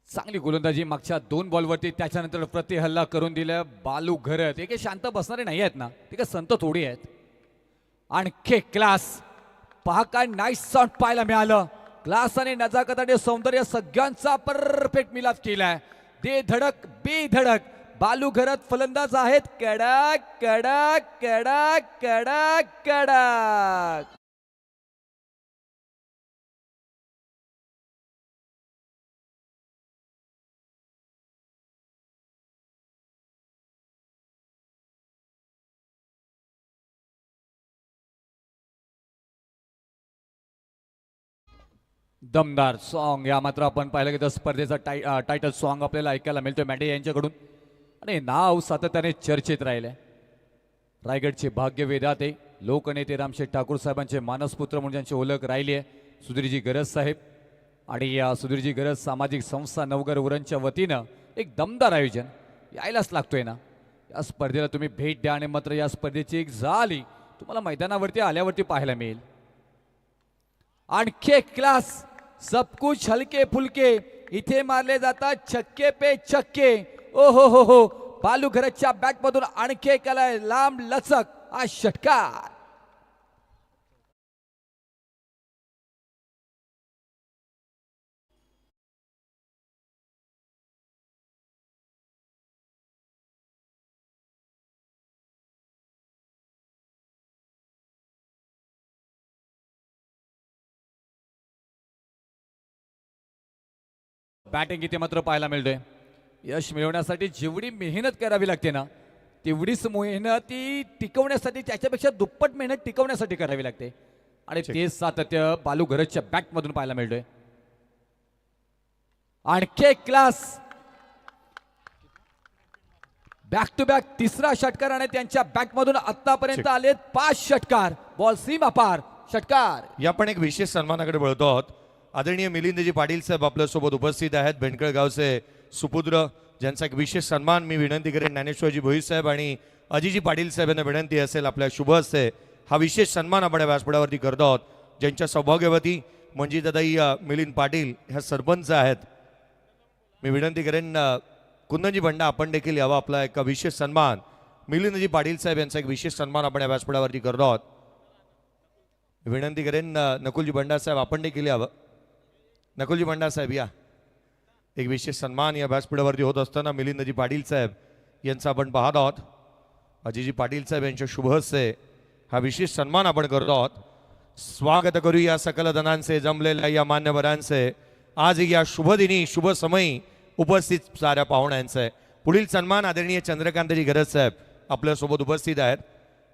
चांगली गोलंदाजी मागच्या 2 बॉलवरती. त्याच्यानंतर प्रति हल्ला करून दिलं बालू घरत. हे काही शांत बसणारे नाही आहेत ना, ते काय संत थोडी आहेत. आणखी क्लास पहा, काय नाईस शॉट पाहायला मिळालं. क्लास आणि नजाकत आणि सौंदर्य सगळ्यांचा परफेक्ट मिलाप केलाय. दे धडक बे धडक. बालू घरत फलंदाज आहेत. कडक कडक कडक कडक कडक. दमदार सॉन्ग या मात्र आपण पाहिलं की स्पर्धेचा टायटल सॉन्ग आपल्याला ऐकायला मिळतोय मॅडे यांच्याकडून आणि नाव सातत्याने चर्चेत राहिले. रायगडचे भाग्यवेदाते लोकनेते रामशेठ ठाकूर साहेबांचे मानसपुत्र म्हणून ज्यांची ओळख राहिली आहे सुधीरजी गरज साहेब. आणि या सुधीरजी गरज सामाजिक संस्था नवगर उरणच्या वतीनं एक दमदार आयोजन यायलाच लागतोय ना. या स्पर्धेला तुम्ही भेट द्या आणि मात्र या स्पर्धेची एक झाली तुम्हाला मैदानावरती आल्यावरती पाहायला मिळेल. आणखी क्लास. सब कुछ हलके फुलके इथे मारले जातात छक्के पे छक्के. ओ हो बालू घरच्या बॅट मधून आणखी केलाय लांब लचक हा षटकार. बॅटिंग इथे मात्र पाहायला मिळतोय. यश मिळवण्यासाठी जेवढी मेहनत करावी लागते ना तेवढीच मेहनत ती टिकवण्यासाठी त्याच्यापेक्षा दुप्पट मेहनत टिकवण्यासाठी करावी लागते आणि तेच सातत्य बालू घरच्या बॅटमधून पाहायला मिळतोय. आणखी एक क्लास बॅक टू बॅक तिसरा षटकार आणि त्यांच्या बॅटमधून आतापर्यंत आलेत 5 षटकार. बॉल सीमा पार षटकार. या पण एक विशेष सन्मानाकडे वळतो आहोत. आदरणीय मिलिंदजी पाटील साहेब आपल्या सोबत उपस्थित आहेत. बेंडकळ गावचे सुपुत्र ज्यांचा एक विशेष सन्मान मी विनंती करेन ज्ञानेश्वरजी भोईर साहेब आणि अजिजी पाटील साहेब यांना विनंती असेल आपल्या शुभ हस्ते हा विशेष सन्मान आपण या व्यासपीठावरती करतो आहोत. ज्यांच्या सौभाग्यवती मंजिताताई मिलिंद पाटील ह्या सरपंच आहेत. मी विनंती करेन कुंदनजी बंडा आपण देखील यावा. आपला एक विशेष सन्मान मिलिंदजी पाटील साहेब यांचा एक विशेष सन्मान आपण या व्यासपीठावरती करतो आहोत. विनंती करेन नकुलजी बंडा साहेब आपण देखील यावं. नकुलजी बंडा साहेब या. एक विशेष सन्मान या व्यासपीठावरती होत असताना मिलिंदजी पाटील साहेब यांचा आपण पाहत आहोत. अजिजी पाटील साहेब यांच्या शुभ हस्ते हा विशेष सन्मान आपण करतो आहोत. स्वागत करू या सकल धनांचे जमलेल्या या मान्यवरांचे आज या शुभ दिनी शुभ समयी उपस्थित साऱ्या पाहुण्यांचे. पुढील सन्मान आदरणीय चंद्रकांतजी गरज साहेब आपल्यासोबत उपस्थित आहेत.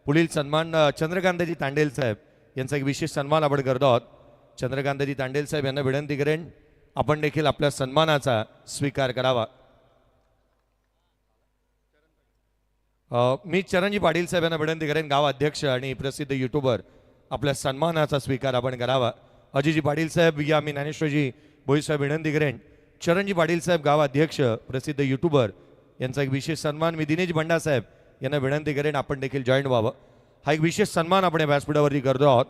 पुढील सन्मान चंद्रकांतजी तांडेल साहेब यांचा एक विशेष सन्मान आपण करतो आहोत. चंद्रकांतजी तांडेल साहेब यांना विनंती करेन आपण देखील आपल्या सन्मानाचा स्वीकार करावा. मी चरणजी पाटील साहेब यांना विनंती करेन गाव अध्यक्ष आणि प्रसिद्ध युट्यूबर आपल्या सन्मानाचा स्वीकार आपण करावा. अजिजी पाटील साहेब या मी ज्ञानेश्वरजी भोईर साहेब विनंती करेन. चरणजी पाटील साहेब गाव अध्यक्ष प्रसिद्ध युट्यूबर यांचा एक विशेष सन्मान मी दिनेश बंडा साहेब यांना विनंती करेन आपण देखील जॉईन व्हावं. हा एक विशेष सन्मान आपण या व्यासपीठावरती करतो आहोत.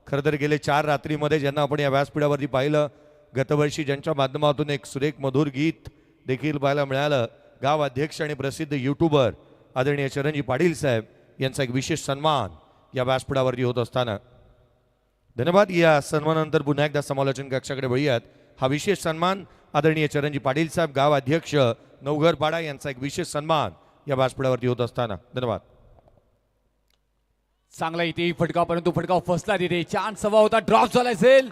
खरं तर गेले 4 रात्रीमध्ये ज्यांना आपण या व्यासपीठावरती पाहिलं गतवर्षी ज्यांच्या माध्यमातून एक सुरेख मधुर गीत देखील पाहायला मिळालं गाव अध्यक्ष आणि प्रसिद्ध युट्यूबर आदरणीय चरणजी पाटील साहेब यांचा एक विशेष सन्मान या व्यासपीठावरती होत असताना धन्यवाद. या सन्मानानंतर पुन्हा एकदा समालोचन कक्षाकडे वळूयात. हा विशेष सन्मान आदरणीय चरणजी पाटील साहेब गाव अध्यक्ष नवघरपाडा यांचा एक विशेष सन्मान या व्यासपीठावरती होत असताना धन्यवाद. चांगला इथे फटका परंतु फटका फसला तिथे. चान्स हवा होता ड्रॉप झाला असेल.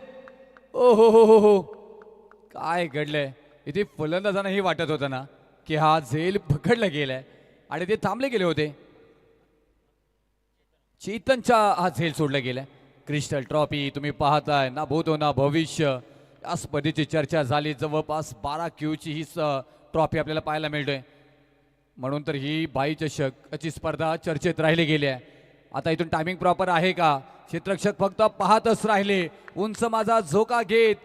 ओ हो हो हो हो काय घडलंय इथे. फलंदाजांना हे वाटत होतं ना की हा झेल पकडला गेलाय आणि ते थांबले गेले होते. चेतनचा हा झेल सोडला गेलाय. क्रिस्टल ट्रॉफी तुम्ही पाहताय ना भूतो ना भविष्य या स्पर्धेची चर्चा झाली. जवळपास 12 क्यूची ही ट्रॉफी आपल्याला पाहायला मिळतोय. म्हणून तर ही बाई चषकची स्पर्धा चर्चेत राहिली गेली आहे. आता इथून टायमिंग प्रॉपर आहे का. क्षेत्ररक्षक फक्त पाहतच राहिले. उंच माझा झोका घेत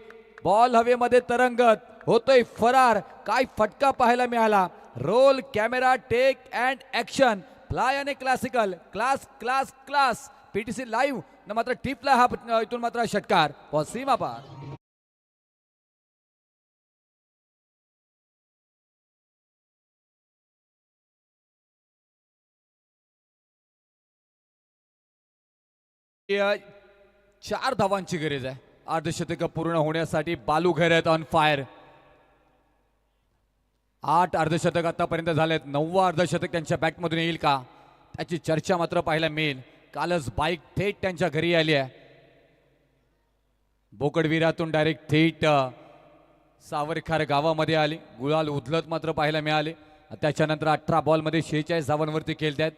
बॉल हवेमध्ये तरंगत होतोय फरार. काय फटका पाहायला मिळाला. Roll camera take and action fly आणि classical class class class PTC live न मात्र टिपला हा इथून मात्र षटकार बॉल सीमा पार. या 4 धावांची गरज आहे अर्धशतक पूर्ण होण्यासाठी. बालू घरत ऑन फायर. 8 अर्धशतक आतापर्यंत झालेत. 9वा अर्धशतक त्यांच्या बॅटमधून येईल का त्याची चर्चा मात्र पाहायला मिळेल. कालच बाईक थेट त्यांच्या घरी आली आहे. बोकडविरातून डायरेक्ट थेट सावरखार गावामध्ये आली. गुलाल उधलत मात्र पाहायला मिळाले. त्याच्यानंतर 18 बॉलमध्ये 46 धावांवरती खेळतात.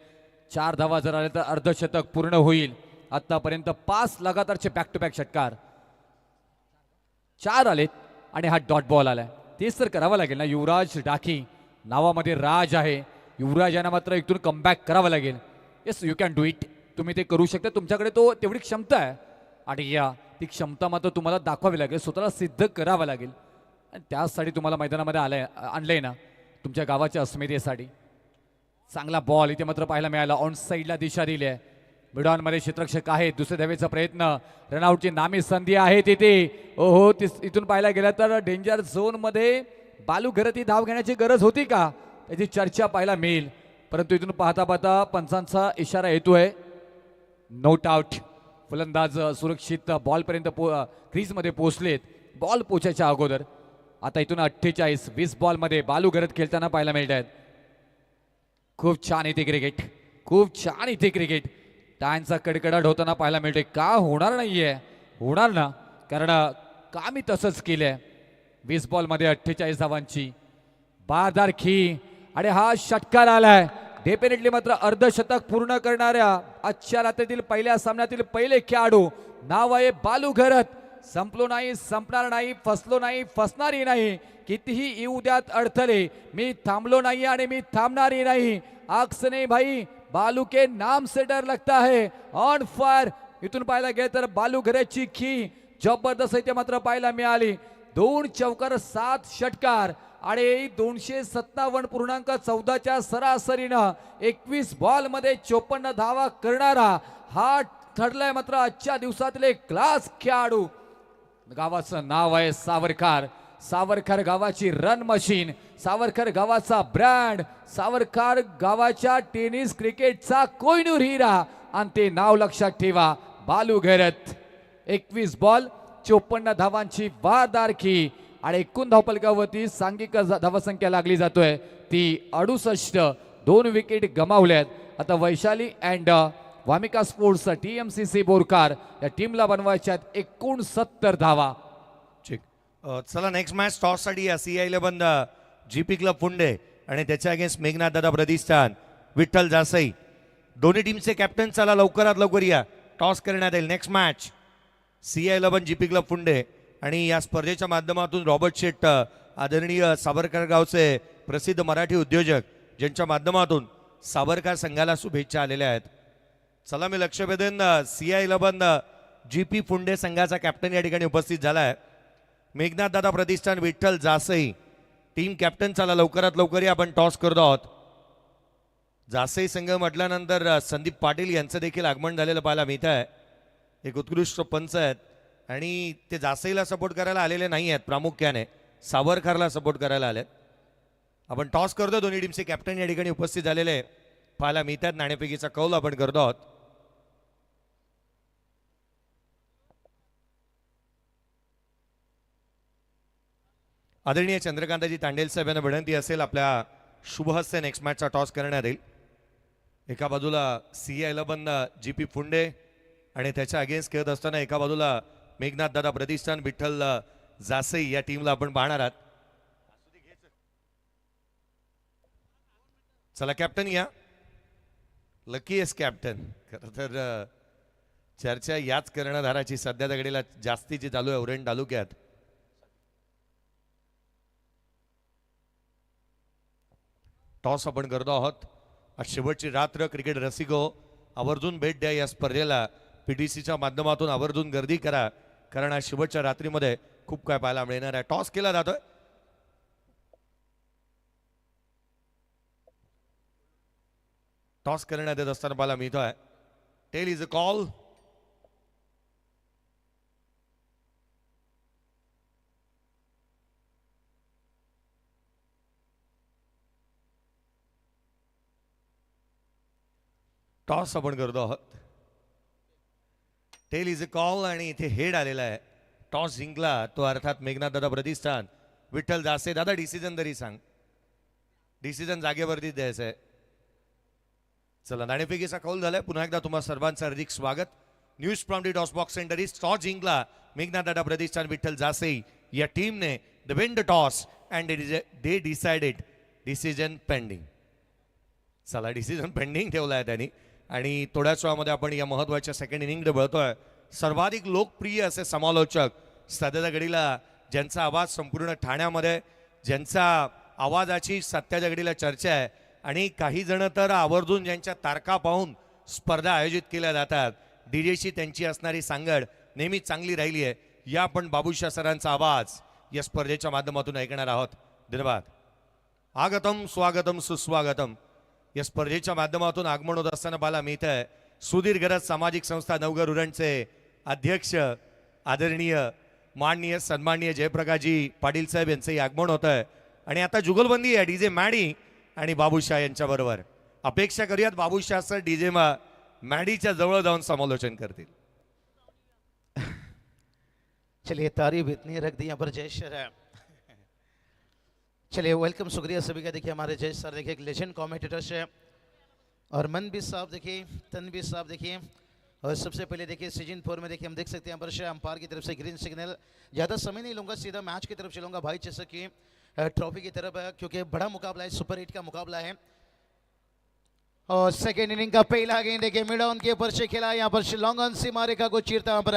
4 धावा जर आले तर अर्धशतक पूर्ण होईल. आतापर्यंत 5 लगातारचे बॅक टू बॅक षटकार 4 आलेत आणि हा डॉट बॉल आलाय. तेच तर करावं लागेल ना. युवराज डाकी नावामध्ये राज आहे. युवराज यांना मात्र इथून कमबॅक करावं लागेल. Yes you can do it. तुम्ही ते करू शकता. तुमच्याकडे तो तेवढी क्षमता आहे आणि या ती क्षमता मात्र तुम्हाला दाखवावी लागेल. स्वतःला सिद्ध करावं लागेल आणि त्यासाठी तुम्हाला मैदानामध्ये आणलंय ना तुमच्या गावाच्या अस्मितेसाठी. चांगला बॉल इथे मात्र पाहायला मिळाला. ऑन साईडला दिशा दिली आहे. मिडॉनमध्ये क्षेत्ररक्षक आहे. दुसऱ्या धावेचा प्रयत्न. रनआउटची नामी संधी आहे तिथे. ओहो इथून पाहायला गेलं तर डेंजर झोनमध्ये बालू घरत ही धाव घेण्याची गरज होती का त्याची चर्चा पाहायला मिळेल. परंतु इथून पाहता पाहता पंचांचा इशारा येतोय नोट आउट. फलंदाज सुरक्षित बॉलपर्यंत क्रीजमध्ये पोहोचलेत बॉल पोचायच्या अगोदर. आता इथून 48 20 बॉलमध्ये बालू घरत खेळताना पाहायला मिळत आहेत. खूप छान इथे क्रिकेट. खूप छान इथे क्रिकेट. टाळ्यांचा कडकडाट होताना पाहायला मिळतोय. का होणार नाहीये. होणार ना कारण का मी तसंच केलंय. 20 बॉलमध्ये 48 धावांची बारदार खी आणि हा षटकार आलाय. डेफिनेटली मात्र अर्धशतक पूर्ण करणाऱ्या आजच्या रात्रीतील पहिल्या सामन्यातील पहिले खेळाडू नाव आहे बालू घरत. संपलो नाही, संपणार नाही, फसलो नाही, फसणारही नाही. कितीही येऊ द्यात अडथळे, मी थांबलो नाही आणि मी थांबणारही नाही. आक्स नाही भाई, बालू के नाम से डर लगता है. On fire. इथून पाहायला गेलं तर बालू घरतची खी जबरदस्त इथे मात्र पाहायला मिळाली. 2 चौकार 7 षटकार आणि 257.14च्या सरासरीनं 21 बॉल मध्ये 54 धावा करणारा हा ठरलाय मात्र आजच्या दिवसातील एक क्लास खेळाडू. गावाचं नाव आहे सावरकर. सावरकर गावाची रन मशीन, सावरकर गावाचा ब्रँड, सावरकर गावाच्या टेनिस क्रिकेटचा कोहिनूर हिरा. आणि ते नाव लक्षात ठेवा, बालू घरत. 21 बॉल 54 धावांची वारदारकी आणि एकूण धावपलकावरती सांघिक धावसंख्या लागली जातोय ती 68. 2 विकेट गमावल्यात. आता Vaishali and Vamika sports TMCC Borkar या टीमला बनवायच्यात 69 धावा. ठीक. चला नेक्स्ट मॅच टॉससाठी या CI11 GP क्लब पुंडे आणि त्याच्या अगेन्स्ट मेघनाथ दादा प्रतिष्ठान विठ्ठल जासई. दोन्ही टीमचे कॅप्टन चला लवकरात लवकर या. टॉस करण्यात येईल. Next match CI11 GP club Punde आणि या स्पर्धेच्या माध्यमातून रॉबर्ट शेट आदरणीय सावरकर गावचे प्रसिद्ध मराठी उद्योजक ज्यांच्या माध्यमातून सावरकर संघाला शुभेच्छा आलेल्या आहेत. चला मी लक्ष वेधेन CI11 GP पुंडे संघाचा कॅप्टन या ठिकाणी उपस्थित झाला आहे. मेघनाथ दादा प्रतिष्ठान विठ्ठल जासई टीम कॅप्टन चला लवकरात लवकर या. आपण टॉस करतो आहोत. जासई संघ म्हटल्यानंतर संदीप पाटील यांचं देखील आगमन झालेलं पाहायला मिळत आहे. एक उत्कृष्ट पंच आहेत आणि ते जासईला सपोर्ट करायला आलेले नाही आहेत, प्रामुख्याने सावरकरला सपोर्ट करायला आलेत. आपण टॉस करतो. दोन्ही टीमचे कॅप्टन या ठिकाणी उपस्थित झालेले पाहायला मिळतात. नाणेफेकीचा कौल आपण करतो आहोत. आदरणीय चंद्रकांतजी तांडेल साहेब यांना विनंती असेल आपल्या शुभहस्ते नेक्स्ट मॅचचा टॉस करण्यात येईल. एका बाजूला CI11 GP पुंडे आणि त्याच्या अगेन्स्ट खेळत असताना एका बाजूला मेघनाथ दादा प्रतिष्ठान विठ्ठल जासई या टीमला आपण पाहणार आहात. चला कॅप्टन या. Luckiest captain. खरं तर चर्चा याच कर्णधाराची सध्या दगडीला जास्तीची चालू आहे उरण तालुक्यात. टॉस आपण करतो आहोत. आज शेवटची रात्र. क्रिकेट रसिको आवर्जून भेट द्या या स्पर्धेला. PTCच्या माध्यमातून आवर्जून गर्दी करा, कारण आज शेवटच्या रात्रीमध्ये खूप काय पाहायला मिळणार आहे. टॉस केला जातोय. टॉस करण्यात येत असताना पाहायला मिळतोय tail is a call. Toss आपण करतो आहोत. टेल इज अ कॉल आणि इथे हेड आलेला आहे. टॉस जिंकला तो अर्थात मेघनाथ दादा प्रतिष्ठान विठ्ठल जासे. दादा डिसिजन तरी सांग. डिसिजन जागेवरतीच द्यायचं आहे. चला नाणेफेकीचा कौल झालाय. पुन्हा एकदा तुम्हा सर्वांचं हार्दिक स्वागत. News from the toss box centre is toss जिंकला मेघनाथ दादा प्रतिष्ठान विठ्ठल जासे या टीमने. The win the toss and they decided decision pending. चला डिसिजन पेंडिंग ठेवला आहे त्यांनी आणि थोड्याच वेळामध्ये आपण या महत्त्वाच्या सेकंड इनिंगकडे वळतोय. सर्वाधिक लोकप्रिय असे समालोचक सध्याच्या घडीला ज्यांचा आवाज संपूर्ण ठाण्यामध्ये, ज्यांचा आवाजाची सध्याच्या घडीला चर्चा आहे आणि काही जण तर आवर्जून ज्यांच्या तारखा पाहून स्पर्धा आयोजित केल्या जातात. डीजेशी त्यांची असणारी सांगड नेहमी चांगली राहिली आहे. या आपण बाबूशाह सरांचा आवाज या स्पर्धेच्या माध्यमातून ऐकणार आहोत. धन्यवाद. आगतम स्वागतम सुस्वागतम. या स्पर्धेच्या माध्यमातून आगमन होत असताना पाहायला मिळत आहे सुधीर गरज सामाजिक संस्था नवघर उरणचे अध्यक्ष आदरणीय माननीय सन्माननीय जयप्रकाशजी पाटील साहेब यांचंही आगमन होत आहे. आणि आता जुगलबंदी आहे DJ मॅडी आणि बाबूशाह यांच्याबरोबर. अपेक्षा करूयात बाबूशाह सर DJ मॅडीच्या जवळ जाऊन समालोचन करतील. चलिए तारीफ इतनी रख दी यहाँ पर जय सर. चलिए वेलकम, शुक्रिया सभी का. देखिए हमारे जय सर देखिए एक लेजेंड कमेंटेटर्स है और मनबीर साहब देखिए, तनवीर साहब देखिए. और सबसे पहले देखिए सीजन 4 में देखिए हम देख सकते हैं यहाँ पर अंपायर की तरफ से ग्रीन सिग्नल. ज़्यादा समय नहीं लूँगा, सीधा मैच की तरफ चलूँगा भाई, जैसा कि ट्रॉफी की तरफ है, क्योंकि बड़ा मुकाबला है, सुपर 8 का मुकाबला है. और सेकेंड इनिंग का पहला गेंद देखिए मिड ऑन के ऊपर से खेला, यहाँ पर लॉन्ग ऑन सीमा रेखा को चीरता यहाँ पर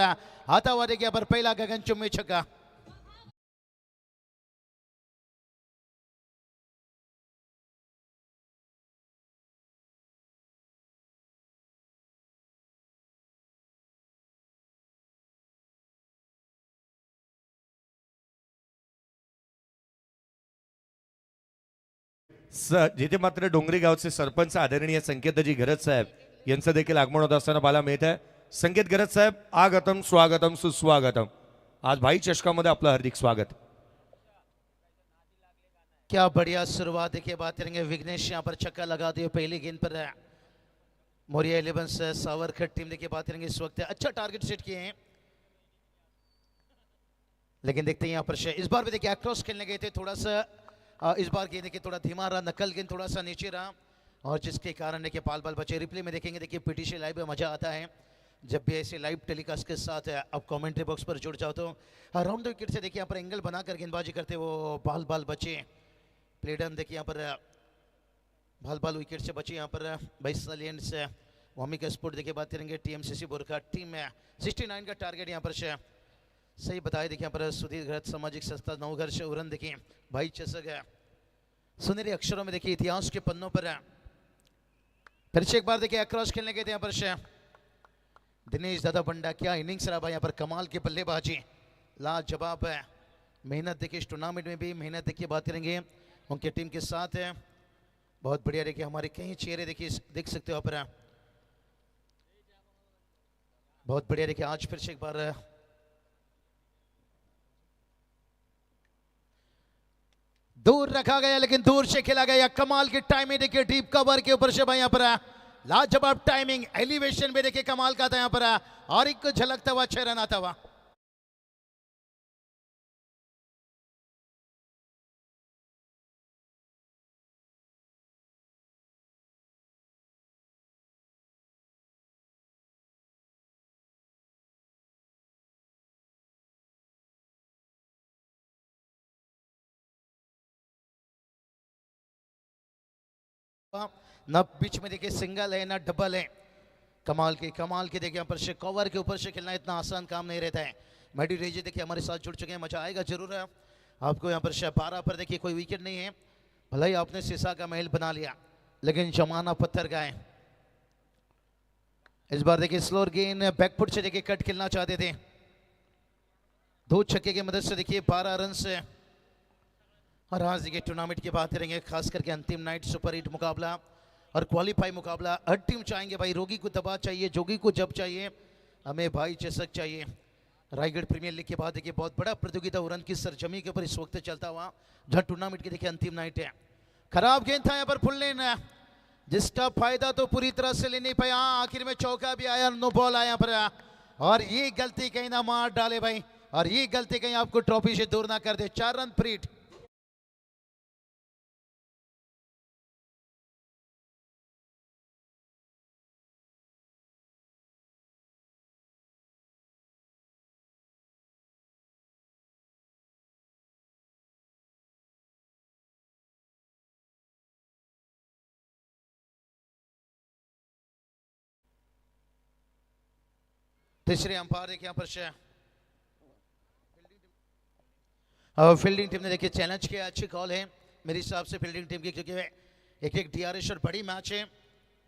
आता हुआ देखिए यहाँ पर पहला गगनचुंबी छक्का। जिथे मात्र डोंगरी गावचे सरपंच आदरणीय संकेतजी गरज साहेब यांचं देखील आगमन होत असताना पाहायला मिळत आहे. संकेत गरज साहेब, आगतम स्वागतम सुस्वागतम. आज भाई चषकामध्ये आपलं हार्दिक स्वागत. क्या बढ़िया शुरुआत देखिए, बात करेंगे विघ्नेश यहाँ पर छक्का लगा दिए पहली गेंद पर। मोरिया 11 सावरखट टीम देखिए बात करेंगे इस वक्त अच्छा टारगेट सेट किए हैं, लेकिन देखते हैं यहाँ पर इस बार भी देखिए अक्रॉस खेलने गए थे, थोड़ा सा इस बार गेंद देखिए थोड़ा धीमा रहा, नकल गेंद थोड़ा सा नीचे रहा और जिसके कारण देखिए पाल बाल बचे. रिप्ले में देखेंगे देखिए पीटीसी लाइव में मजा आता है जब भी ऐसे लाइव टेलीकास्ट के साथ अब कमेंट्री बॉक्स पर जुड़ जाओ तो राउंड द विकेट से देखिए यहाँ पर एंगल बनाकर गेंदबाजी करते वो बाल बाल बचे. प्लेडन देखिए यहाँ पर बाल बाल विकेट से बचे यहाँ पर 22 सालियंस वामिका स्पोर्ट देखिए बात करेंगे टीएमसीसी बोरखा टीम में 69 का टारगेट यहाँ पर सही बताया देखिए यहाँ पर सुधीर घरत सामाजिक संस्था नवघर से उरन देखिए भाई चषक सुनहरे अक्षरों में देखिए इतिहास के पन्नों पर फिर से एक बार देखिए अक्रॉस खेलने गए थे यहाँ पर दिनेश दादा बंडा. क्या इनिंग्स रहा भाई यहाँ पर, कमाल की बल्लेबाजी, लाजवाब है मेहनत देखिए इस टूर्नामेंट में भी मेहनत देखिए बात करेंगे उनके टीम के साथ है. बहुत बढ़िया देखिए हमारे कई चेहरे देखिए देख सकते हो आप, बहुत बढ़िया देखिए. आज फिर से एक बार दूर रखा गया लेकिन दूर से खेला गया, कमाल की टाइमिंग देखिए डीप कवर के ऊपर से भाई यहाँ पर लाजवाब टाइमिंग, एलिवेशन में देखिए कमाल का था यहाँ पर और एक झलकता हुआ 6 रन आता हुआ. न बीच में देखिए सिंगल है ना डबल है, कमाल के देखिए यहाँ पर से कवर के ऊपर से खेलना इतना आसान काम नहीं रहता है. मैडी रेजी देखिए हमारे साथ जुड़ चुके हैं, मजा आएगा जरूर है आपको. यहाँ पर 12 पर देखिए कोई विकेट नहीं है, भले ही आपने शीशा का महल बना लिया लेकिन जमाना पत्थर का है. इस बार देखिए स्लोर गेंद बैकफुट से देखिए कट खेलना चाहते थे, 2 छक्के की मदद से देखिए 12 रन से. और आज देखिए टूर्नामेंट की बात करेंगे, खास करके अंतिम नाइट सुपर हिट मुकाबला और क्वालिफाई मुकाबला. हर टीम चाहेंगे भाई रोगी को दबा चाहिए, जोगी को जब चाहिए, हमें भाई चषक चाहिए. रायगढ़ प्रीमियर लीग के बाद देखिए बहुत बड़ा प्रतियोगिता उरन की सरजमी के ऊपर इस वक्त चलता हुआ, जहां टूर्नामेंट की देखिए अंतिम नाइट है. खराब गेंद था यहाँ पर फुल लेन, जिसका फायदा तो पूरी तरह से ले नहीं पाया. आखिर में चौका भी आया, नो बॉल आया पर, और ये गलती कहीं ना मार डाले भाई, और ये गलती कहीं आपको ट्रॉफी से दूर ना कर दे. 4 रन फ्री हिट. तीसरे अंपायर देखिए यहाँ पर फील्डिंग टीम ने देखिए चैलेंज किया, अच्छी कॉल है मेरे हिसाब से फील्डिंग टीम की, क्योंकि एक डीआरएस और बड़ी मैच है.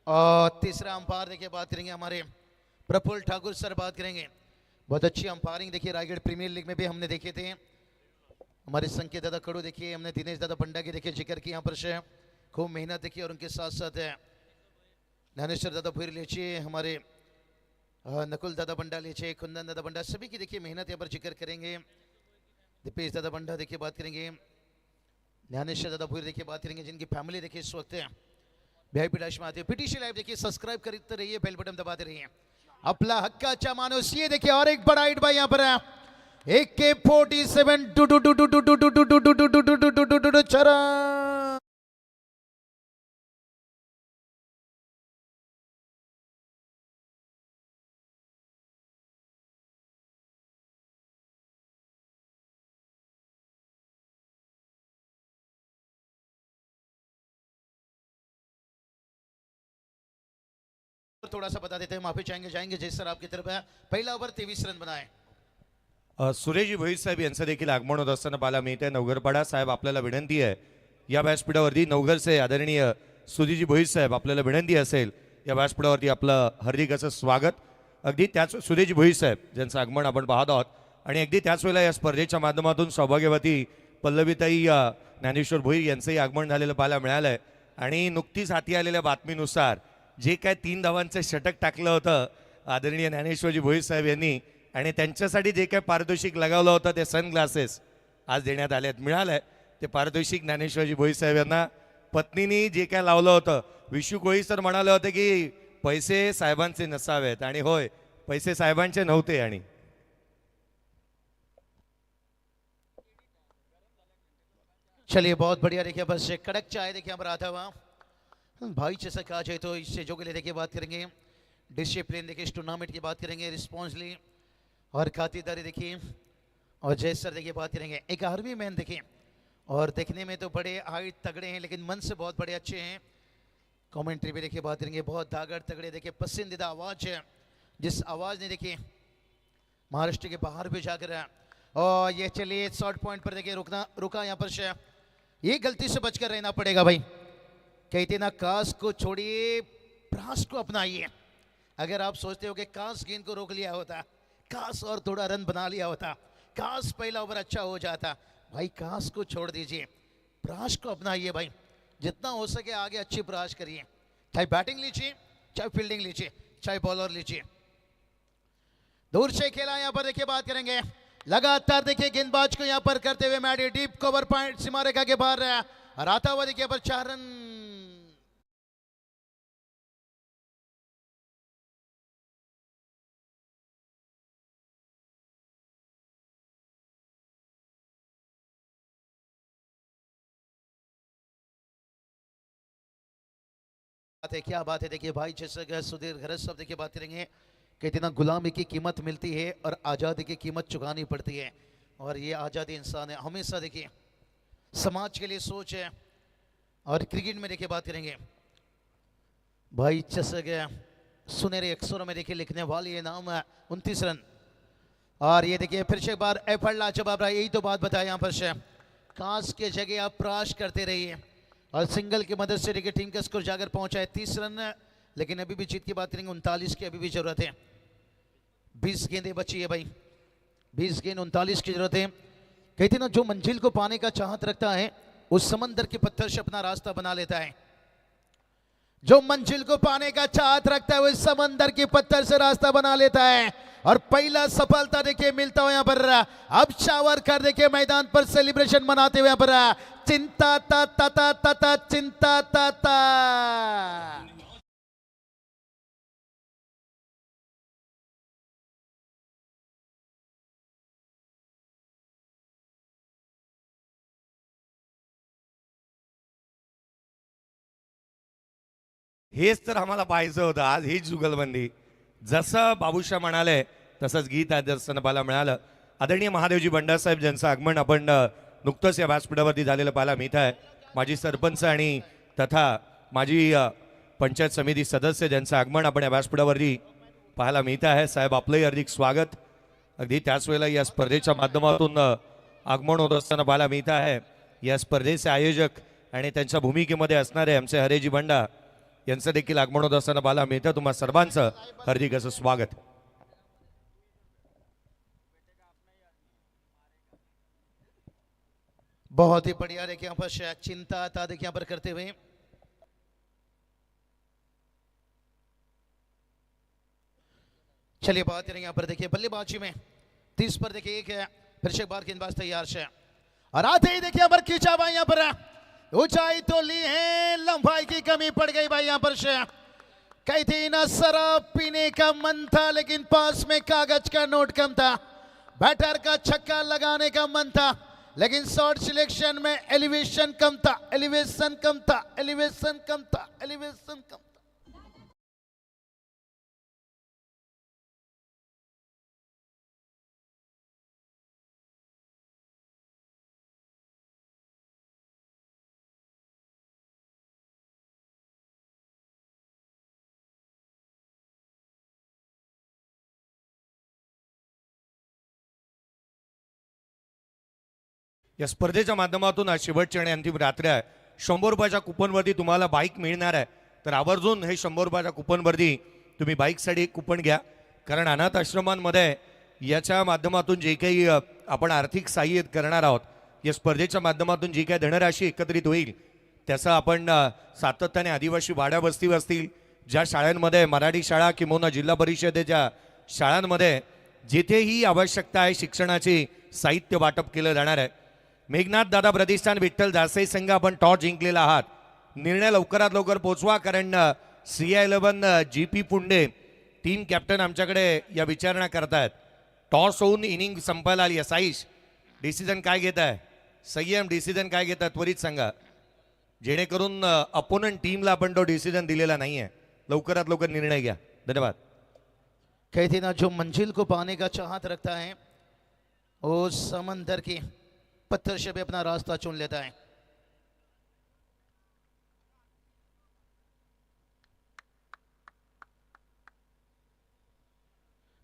और तीसरा अंपायर देखिए बात करेंगे हमारे प्रफुल्ल ठाकुर सर बात करेंगे. बहुत अच्छी अंपायरिंग देखिए रायगढ़ प्रीमियर लीग में भी हमने देखे थे. हमारे संकेत दादा कड़ू देखिए, हमने दिनेश दादा बंडा की देखिए जिक्र किया यहाँ पर खूब मेहनत देखिए, और उनके साथ साथ ज्ञानेश्वर दादा भूर लीजिए, हमारे नकुल दादा बंडा लीजिए, कुंदन दादा बंडा, सभी की देखिए मेहनत यहाँ पर जिक्र करेंगे. दीपेश दादा बंडा देखिए बात करेंगे, ज्ञानेश्वर दादा भूर देखिए बात करेंगे, जिनकी फैमिली देखिए इस वक्त वीआईपी डैश में आती है. पीटीसी लाइव देखिए सब्सक्राइब करते रहिए, बेल बटन दबाते रहिए, अपना हक्का अच्छा मानो. ये देखिए और एक बड़ा हिट भाई यहाँ पर AK-47 थोड़ा सा बता देते हैं, माफी चाहेंगे जाएंगे जय सर आपकी तरफ है। पहिला ओव्हर 23 रन बनाए। सुरेशजी भोईर साहेब यांचं देखील आगमन होत असताना पाहायला मिळते. नवघरपाडा साहेब आपल्याला विनंती आहे या व्यासपीठावरती नवघरचे आदरणीय सुधीजी भोईर साहेब आपल्याला विनंती असेल या व्यासपीठावरती आपलं हार्दिक असं स्वागत. अगदी त्याच सुधीजी भोईर साहेब ज्यांचं आगमन आपण पाहत आहोत आणि अगदी त्याच वेळेला या स्पर्धेच्या माध्यमातून सौभाग्यवती पल्लवीताई ज्ञानेश्वर भोईर यांचंही आगमन झालेलं पाहायला मिळालं आहे. आणि नुकतीच हाती आलेल्या बातमीनुसार जे काय 3 धावांचं षटक टाकलं होतं आदरणीय ज्ञानेश्वरजी भोईर साहेब यांनी आणि त्यांच्यासाठी जे काय पारितोषिक लगावलं होतं ते सनग्लासेस आज देण्यात आले आहेत. मिळालं आहे ते पारितोषिक ज्ञानेश्वरजी भोईर साहेब यांना. पत्नीने जे काय लावलं होतं विशू कोळी सर म्हणाले होते की पैसे साहेबांचे नसावेत आणि होय पैसे साहेबांचे नव्हते. आणि चलिए बहुत बढ़िया, देखिए बस कड़क चाय देखिए हमारा आता हुआ भाई जैसा कहा जाए तो इससे जो के लिए देखिए बात करेंगे डिसिप्लिन, देखिए इस टूर्नामेंट की बात करेंगे रिस्पॉन्सली और खातिरदारी देखिए, और जय सर देखिए बात करेंगे एक आर्मी मैन देखिए, और देखने में तो बड़े हाइट तगड़े हैं लेकिन मन से बहुत बड़े अच्छे हैं। कमेंट्री भी देखिए बात करेंगे बहुत दागड़ तगड़े, देखिए पसंदीदा आवाज़ है जिस आवाज़ ने देखिए महाराष्ट्र के बाहर भी जाकर और ये चलिए शॉर्ट पॉइंट पर देखिए रुका यहाँ पर से ये गलती से बचकर रहना पड़ेगा भाई। कहते ना कास को छोड़िए प्रास को अपनाइए। अगर आप सोचते हो कि कास गेंद को रोक लिया होता, कास और थोड़ा रन बना लिया होता, कास पहला ओवर अच्छा हो जाता, भाई कास को छोड़ दीजिए, प्रास को अपनाइए भाई। जितना हो सके आगे अच्छी प्रयास करिए, चाहे बैटिंग लीजिए चाहे फील्डिंग लीजिए चाहे बॉलर लीजिए। दूर से खेला यहाँ पर देखिए बात करेंगे लगातार देखिए गेंदबाज को यहाँ पर करते हुए मैडी डीप कवर पॉइंट सीमा रेखा के बाहर और आता हुआ देखिए पर 4 रन। क्या बात है देखिए भाई जैसे सुधीर घरत साहब देखिए बात करेंगे कहते ना गुलामी की कीमत मिलती है और आज़ादी की कीमत चुकानी पड़ती है, और ये आज़ादी इंसान है हमेशा देखिए समाज के लिए सोच है। और क्रिकेट में देखिए बात करेंगे भाई जैसे सुनहरे अक्षरों में देखिए लिखने वाली ये नाम है 29 रन। और ये देखिए फिर से एक बार एफर्ट लाजवाब रहा, यही तो बात बताया यहाँ पर से कांस के जगह आप प्रयास करते रहिए और सिंगल की मदद से देखिए टीम का स्कोर जाकर पहुंचा है 30 रन, लेकिन अभी भी जीत की बात करेंगे 39 की अभी भी जरूरत है। 20 गेंदें बची है भाई, 20 गेंद 39 की जरूरत है। कहते ना जो मंजिल को पाने का चाहत रखता है उस समंदर के पत्थर से अपना रास्ता बना लेता है। जो मंजिल को पाने का चाहत रखता है वो इस समंदर के पत्थर से रास्ता बना लेता है। और पहला सफलता देखिए मिलता हुआ यहाँ पर अब शावर कर देखिए मैदान पर सेलिब्रेशन मनाते हुए यहाँ पर चिंता ता ता ता ता ता चिंता ता ता। हेच तर आम्हाला पाहायचं होतं आज, हीच जुगलबंदी. जसं बाबूशा म्हणाले तसंच गीत आदर्शन पाहायला मिळालं. आदरणीय महादेवजी बंडासाहेब ज्यांचं आगमन आपण नुकतंच या व्यासपीठावरती झालेलं पाहायला मिळत आहे. माजी सरपंच आणि तथा माजी पंचायत समिती सदस्य ज्यांचं आगमन आपण या व्यासपीठावरती पाहायला मिळत आहे. साहेब आपलंही हार्दिक स्वागत. अगदी त्याच वेळेला या स्पर्धेच्या माध्यमातून आगमन होत असताना पाहायला मिळत आहे. या स्पर्धेचे आयोजक आणि त्यांच्या भूमिकेमध्ये असणारे आमचे हरेजी बंडा यांचं देखील आगमन होत असताना पाहायला मिळतं. तुम्हा सर्वांचं हार्दिक असं स्वागत. बहुत ही बढ़िया देखिए यहाँ पर चिंता था देखिए यहाँ पर करते हुए चलिए बात करेंगे यहाँ पर देखिए बल्लेबाजी में 30 पर देखिए एक है, फिर से एक बार गेंदबाज तैयार से और आते ही देखिए यहाँ पर खींचा भाई, यहाँ पर ऊंचाई तो ली है लंबाई की कमी पड़ गई भाई। यहाँ पर से कहते ना शराब पीने का मन था लेकिन पास में कागज का नोट कम था, बैटर का छक्का लगाने का मन था लेकिन शॉट सिलेक्शन में एलिवेशन कम था, एलिवेशन कम था, एलिवेशन कम था, एलिवेशन कम था। या स्पर्धेच्या माध्यमातून आज शेवटची आणि अंतिम रात्र आहे. 100 रुपयाच्या कुपनवरती तुम्हाला बाईक मिळणार आहे. तर आवर्जून हे 100 रुपयाच्या कुपनवरती तुम्ही बाईकसाठी एक कुपन घ्या. कारण अनाथ आश्रमांमध्ये याच्या माध्यमातून जे काही आपण आर्थिक सहाय्य करणार आहोत, या स्पर्धेच्या माध्यमातून जी काही धनराशी एकत्रित होईल त्याचं आपण सातत्याने आदिवासी वाड्या वस्ती असतील, ज्या शाळांमध्ये मराठी शाळा किंवा जिल्हा परिषदेच्या शाळांमध्ये जिथेही आवश्यकता आहे शिक्षणाची साहित्य वाटप केलं जाणार आहे. मेघनाथ दादा प्रतिष्ठान विठ्ठल जासई संघ आपण टॉस जिंकलेला आहात. निर्णय लवकरात लवकर पोचवा, कारण CI11 GP Punde team captain आमच्याकडे या विचारणा करतायत. टॉस होऊन इनिंग संपायला आली आहे. साईश, डिसिजन काय घेत आहे? संयम, डिसिजन काय घेत आहे त्वरित सांगा, जेणेकरून अपोनंट टीमला आपण तो डिसिजन दिलेला नाही आहे. लवकरात लवकर निर्णय घ्या. धन्यवाद. कहते ना जो मंजिल को पाने का चाहत रखता है वो समंदर की पत्थर से भी अपना रास्ता चुन लेता है.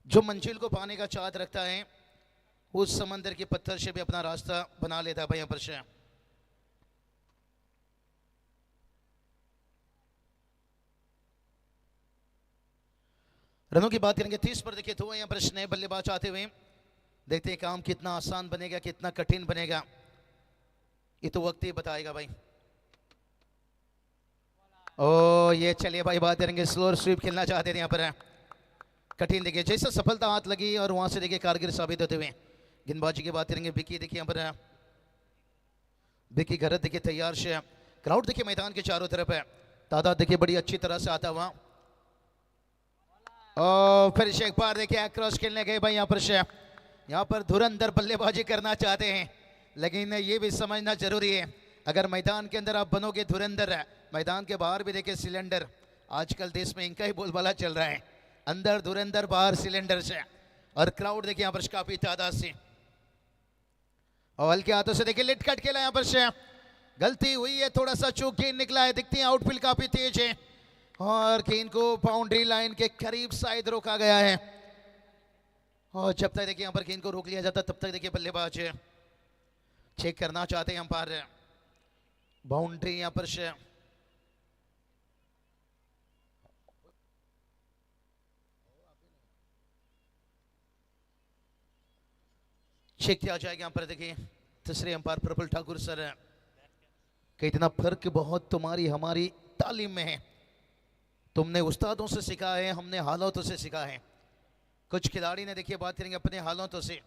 जो मंजिल को पाने का चाहत रखता है उस समंदर के पत्थर से भी अपना रास्ता बना लेता है. भाई यहाँ पर से रनों की बात करेंगे. 30 पर देखिए तो यहाँ पर नए बल्लेबाज आते हुए, देखते हैं काम कितना आसान बनेगा कितना कठिन बनेगा, ये तो वक्त ही बताएगा भाई. ओ ये चलिए भाई बात करेंगे. स्लोअर स्वीप खेलना चाहते थे यहाँ पर, कठिन देखिए जैसे सफलता हाथ लगी और वहां से देखिए कारगर साबित होते हुए. गेंदबाजी की बात करेंगे. विकी देखिए यहाँ पर, विकी गरत देखिए तैयार से. क्राउड देखिए मैदान के चारों तरफ है. तादाद देखिए बड़ी अच्छी तरह से आता हुआ. और फिर से एक बार देखिए क्रॉस खेलने गए भाई यहाँ पर से. यहाँ पर धुरंधर बल्लेबाजी करना चाहते हैं, लेकिन ये भी समझना जरूरी है अगर मैदान के अंदर आप बनोगे धुरंधर, मैदान के बाहर भी देखिए सिलेंडर. आजकल देश में इनका ही बोलबाला चल रहा है, अंदर धुरंधर बाहर सिलेंडर से. और क्राउड देखिए यहाँ पर काफी तादाद से. और हल्के हाथों से देखिए लिट कट खेला यहाँ पर से. गलती हुई है, थोड़ा सा चूक गेंद निकला है. दिखती है आउटफील्ड काफी तेज है और गेंद को बाउंड्री लाइन के करीब शायद रोका गया है. और जब तक देखिए यहाँ पर गेंद को रोक लिया जाता तब तक देखिए बल्लेबाज चेक करना चाहते हैं अंपायर. बाउंड्री यहाँ पर से. चेक किया जाएगा यहाँ पर. देखिए तीसरे अंपायर प्रफुल्ल ठाकुर सर, कि इतना फर्क बहुत तुम्हारी हमारी तालीम में है. तुमने उस्तादों से सीखा है, हमने हालातों से सीखा है. कुछ खिलाड़ी ने देखिए बात करेंगे अपने हालातों से.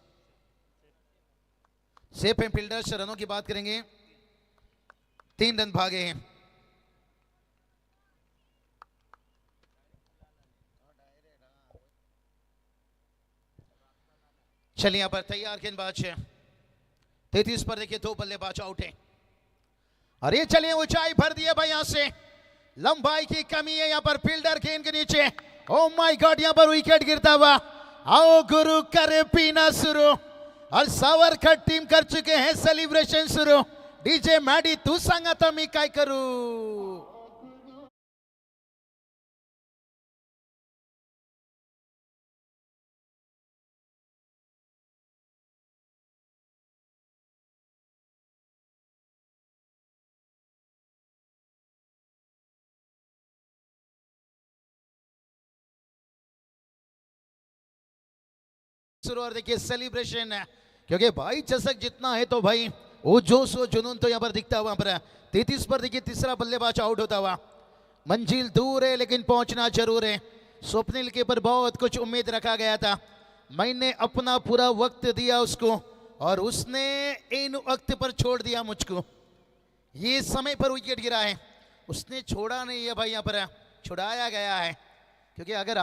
सेफ एंड फील्डर्स रनों की बात करेंगे. 3 रन भागे हैं. चलिए यहाँ पर तैयार गेंदबाज है. 33 पर देखिए 2 बल्लेबाज आउट है. अरे चलिए ऊंचाई भर दिए भाई, यहां से लंबाई की कमी है यहाँ पर फील्डर गेंद के नीचे. ओ माय गॉड, यहाँ पर विकेट गिरता हुआ. आओ गुरु करे पीना शुरू. और सावरकर टीम कर चुके हैं सेलिब्रेशन शुरू. डीजे मॅडी तू सांगा तर मी काय करू. और देखिए सेलिब्रेशन है, क्योंकि भाई चषक जितना है तो भाई वो जोश वो जुनून तो यहाँ पर दिखता हुआ. पर 33 पर देखिए तीसरा बल्लेबाज आउट होता हुआ. मंजिल दूर है लेकिन पहुंचना जरूर है. स्वप्निल के ऊपर बहुत कुछ उम्मीद रखा गया था. मैंने अपना पूरा वक्त दिया उसको और उसने इन वक्त पर छोड़ दिया मुझको. ये समय पर विकेट गिरा है, उसने छोड़ा नहीं है भाई, यहाँ पर छुड़ाया गया है. क्योंकि अगर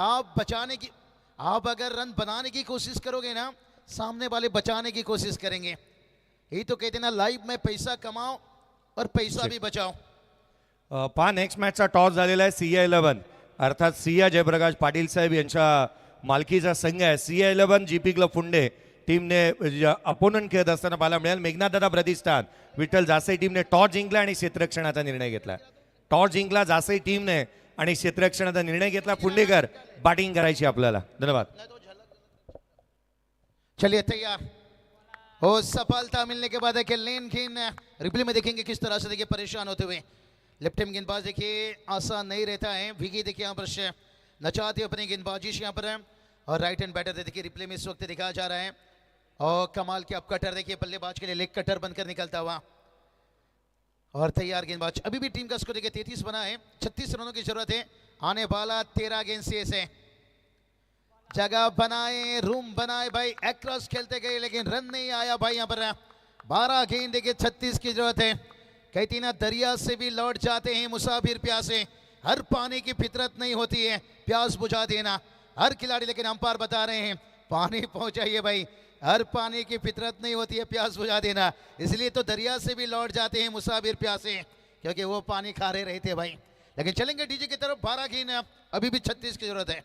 आप अगर रन बनाने की कोशिश करोगे ना, सामने वाले बचाने की कोशिश करेंगे. यही तो कहते ना, लाइफ में पैसा कमाओ और पैसा भी बचाओ. पहा नेक्स्ट मॅचचा टॉस झालेला आहे. CI11 अर्थात सिया जयप्रकाश पाटील साहेब यांच्या मालकीचा संघ आहे. CI11 GP क्लब पुंडे टीमने अपोनंट खेळत असताना पाहायला मिळेल. मेघनाथदादा प्रतिष्ठान विठ्ठल जासई टीमने टॉस जिंकला आणि क्षेत्ररक्षणाचा निर्णय घेतला. टॉस जिंकला जासई टीमने आणि क्षेत्ररक्षणाचा निर्णय घेतला. पुंडेकर बॅटिंग करायची आपल्याला. धन्यवाद. चलिए तैयार. और सफलता मिलने के बाद देखिए लेन गेन रिप्ले में देखेंगे किस तरह से देखिए परेशान होते हुए। लेफ्ट हैंड गेंदबाज देखिए आसान नहीं रहता है। विकी देखिए यहाँ पर नचाते अपनी गेंदबाजी यहाँ पर है। और राइट हैंड बैटर देखिए रिप्ले में इस वक्त दिखाया जा रहा है। और कमाल के अब कटर देखिए बल्लेबाज के लिए लेग कटर बनकर निकलता हुआ। और तैयार गेंदबाज। अभी भी टीम का स्कोर देखिए 33 बना है। 36 रनों की जरूरत है। आने वाला 13 गेंद से जगह बनाए, रूम बनाए भाई, एक्रॉस खेलते गए लेकिन रन नहीं आया भाई। यहाँ पर 12 गेंद देखिए 36 की जरूरत है। कहती ना दरिया से भी लौट जाते हैं मुसाफिर प्यासे। हर पानी की फितरत नहीं होती है प्यास बुझा देना हर खिलाड़ी, लेकिन अंपायर बता रहे हैं पानी पहुंचाइए भाई। हर पानी की फितरत नहीं होती है प्यास बुझा देना, इसलिए तो दरिया से भी लौट जाते हैं मुसाफिर प्यासे, क्योंकि वो पानी खा रहे रहते भाई। लेकिन चलेंगे डीजे की तरफ। 12 गेंद अभी भी 36 की जरूरत है।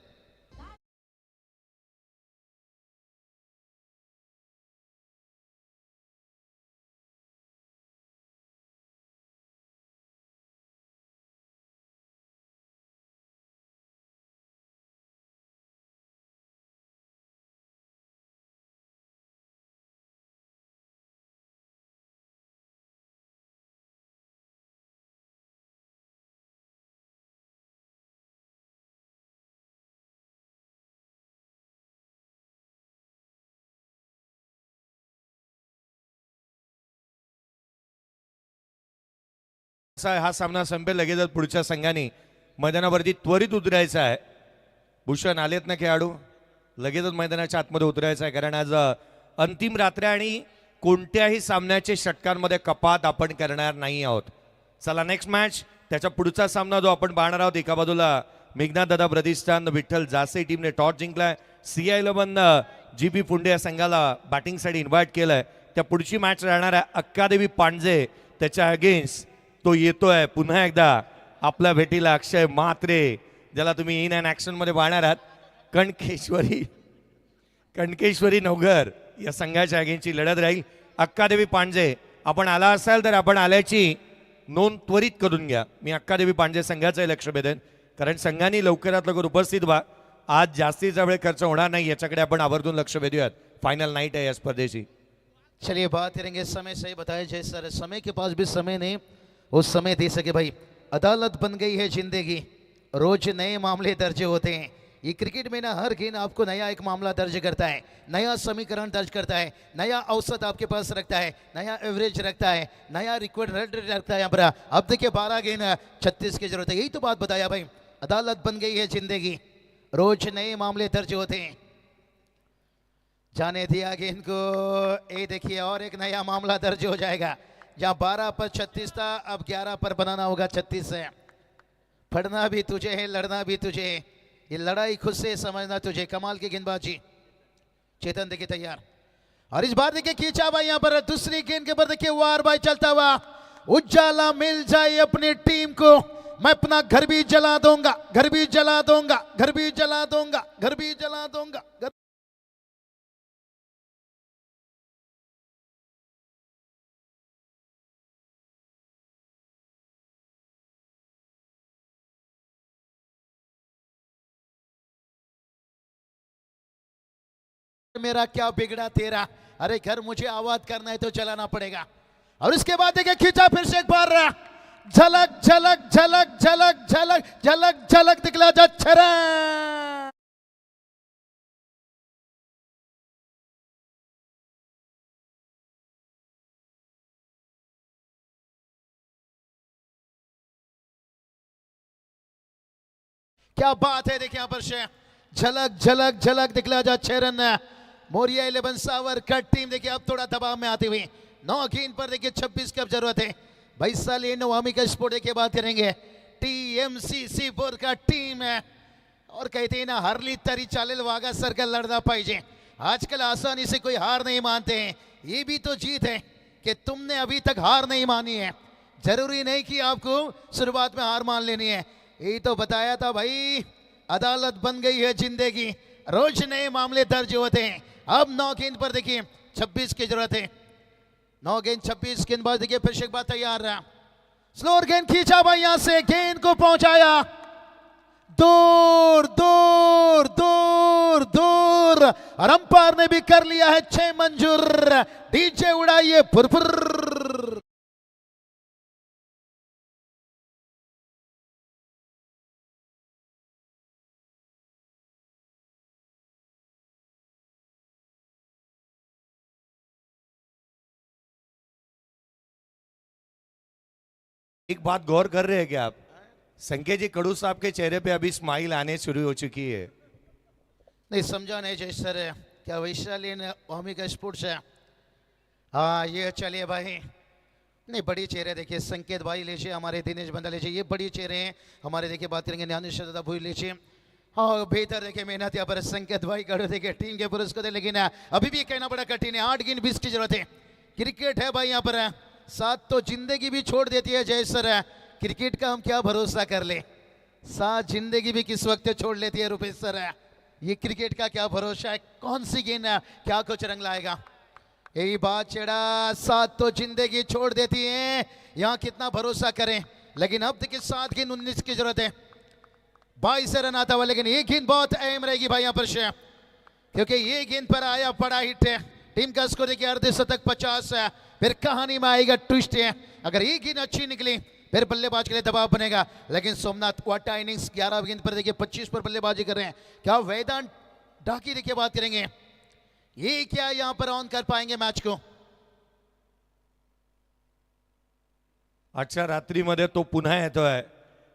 हा सामना संपेल लगेचच पुढच्या संघाने मैदानावरती त्वरित उतरायचा आहे। भूषण आलेत ना खेळाडू, लगेचच मैदानाच्या आतमध्ये उतरायचं आहे, कारण आज अंतिम रात्र आणि कोणत्याही सामन्याचे षटकांमध्ये कपात आपण करणार नाही आहोत। चला नेक्स्ट मॅच, त्याच्या पुढचा सामना जो आपण पाहणार आहोत, एका बाजूला मेघनाथ दादा ब्रदिस्तान विठ्ठल जासे टीमने टॉस जिंकलाय। CI11 GB पुंडे या संघाला बॅटिंगसाठी इन्व्हाइट केलंय। त्या पुढची मॅच राहणार आहे अक्कादेवी पांडजे त्याच्या अगेन्स्ट। तो येतोय पुन्हा एकदा आपल्या भेटीला अक्षय म्हात्रे, ज्याला तुम्ही इन अँड ऍक्शन मध्ये पाहणार आहात। कणकेश्वरी नवघर या संघाच्या अगेन्स्टची लढत राहील। अक्कादेवी पांडजे, आपण आला असाल तर आपण आल्याची नोंद त्वरित करून घ्या। मी अक्कादेवी पांडजे संघाचं लक्ष वेधेन, कारण संघाने लवकरात लवकर उपस्थित व्हा। आज जास्तीचा वेळ खर्च होणार नाही याच्याकडे आपण आवर्जून लक्ष वेधूयात। फायनल नाईट आहे या स्पर्धेची। चलिए बात करेंगे समय सही बताया जय सर। समय के पास भी समय नहीं, उस समय दे सके भाई। अदालत बन गई है जिंदगी, रोज नए मामले दर्ज होते हैं। ये क्रिकेट में ना हर गेंद आपको नया एक मामला दर्ज करता है, नया समीकरण दर्ज करता है, नया औसत आपके पास रखता है, नया एवरेज रखता है, नया रिकॉर्ड रखता है। यहाँ पर अब देखिए 12 गेंद 36 की जरूरत है। यही तो बात बताया भाई, अदालत बन गई है जिंदगी, रोज नए मामले दर्ज होते हैं। जाने दिया गेंद को, ये देखिए और एक नया मामला दर्ज हो जाएगा। जहाँ 12 पर 36 था, अब 11 पर बनाना होगा 36 से। पढ़ना भी तुझे है, लड़ना भी तुझे है, ये लड़ाई खुद से समझना तुझे। कमाल की गेंदबाजी। चेतन देखिए तैयार, और इस बार देखिए खींचा भाई। यहाँ पर दूसरी गेंद के ऊपर देखिए वार भाई चलता हुआ। उजाला मिल जाए अपनी टीम को, मैं अपना घर भी जला दूंगा, घर भी जला दूंगा, घर भी जला दूंगा, घर भी जला दूंगा। मेरा क्या बिगड़ा तेरा, अरे घर मुझे आबाद करना है तो चलाना पड़ेगा। और इसके बाद देखिए खींचा फिर से एक बार, झलक झलक झलक झलक झलक झलक झलक दिखला जा छरा। क्या बात है, देखिए यहां पर झलक झलक झलक दिखला जा 6 रन। मोरिया 11 सावर का टीम देखिए अब थोड़ा दबाव में आते हुए। 9 गेंद पर देखिए 26 की अब जरूरत है। 22 साल ये नवामी का स्पोर्ट देखिए बात करेंगे। TMCC बोर का टीम है, और कहते हैं ना हरली तरी चालेल वागा सर्कल लड़ना पाहिजे। आजकल आसानी से कोई हार नहीं मानते हैं, ये भी तो जीत है कि तुमने अभी तक हार नहीं मानी है। जरूरी नहीं कि आपको शुरुआत में हार मान लेनी है। यही तो बताया था भाई, अदालत बन गई है जिंदगी, रोज नए मामले दर्ज होते हैं। अब 9 गेंद पर देखिए 26 की जरूरत है। 9 गेंद 26 गेंदबाज देखिए फिर से एक बार तैयार रहा। स्लोअर गेंद खींचा भाई, यहां से गेंद को पहुंचाया दूर दूर दूर दूर। और अंपायर ने भी कर लिया है 6 मंजूर। डीजे उड़ाइए फुरफुर। एक बात गौर कर रहे हैं क्या आप? संकेत जी, कडू साहब के चेहरे पे अभी स्माइल आने शुरू हो चुकी है। नहीं समझा नहीं जय सर, क्या वैशाली होमी का स्पोर्ट्स है? हाँ ये चलिए भाई, नहीं बड़ी चेहरे देखिए, संकेत भाई लीजिए, हमारे दिनेश बंदा लीजिए, ये बड़ी चेहरे हैं हमारे। देखिए बात करेंगे ज्ञानेश्वर दादा भूल लीजिए। हाँ बेहतर देखिए मेहनत यहाँ पर संकेत भाई करो देखिए टीम के पुरुष को दे, लेकिन अभी भी कहना बड़ा कठिन है। 8 गेंद 20 की जरूरत है। क्रिकेट है भाई यहाँ पर, साथ तो जिंदगी भी छोड़ देती है जय सर। क्रिकेट का हम क्या भरोसा कर ले, साथ जिंदगी भी किस वक्त छोड़ लेती है रुपेश सर। ये क्रिकेट का क्या भरोसा है, कौन सी गेंद क्या कुछ रंग लाएगा। यही बात चढ़ा, साथ तो जिंदगी छोड़ देती है, यहाँ कितना भरोसा करें। लेकिन अब देखिए 7 गेंद 19 की जरूरत है। 22 रन आता हुआ, लेकिन ये गेंद बहुत अहम रहेगी भाई यहाँ पर से, क्योंकि ये गेंद पर आया बड़ा हिट है। टीम का स्कोर देखिए अर्धशतक 50 है। फिर कहानी में आएगा ट्विस्ट है, अगर ये गेंद अच्छी निकली फिर बल्लेबाज के लिए दबाव बनेगा। लेकिन सोमनाथ वाटा इनिंग्स 11 गेंद पर देखिए 25 पर बल्लेबाजी कर रहे हैं। क्या वेदांत ढाकी देखिए बात करेंगे, ये क्या यहाँ पर ऑन कर पाएंगे मैच को? आजच्या रात्रीमध्ये तो पुन्हा येतोय,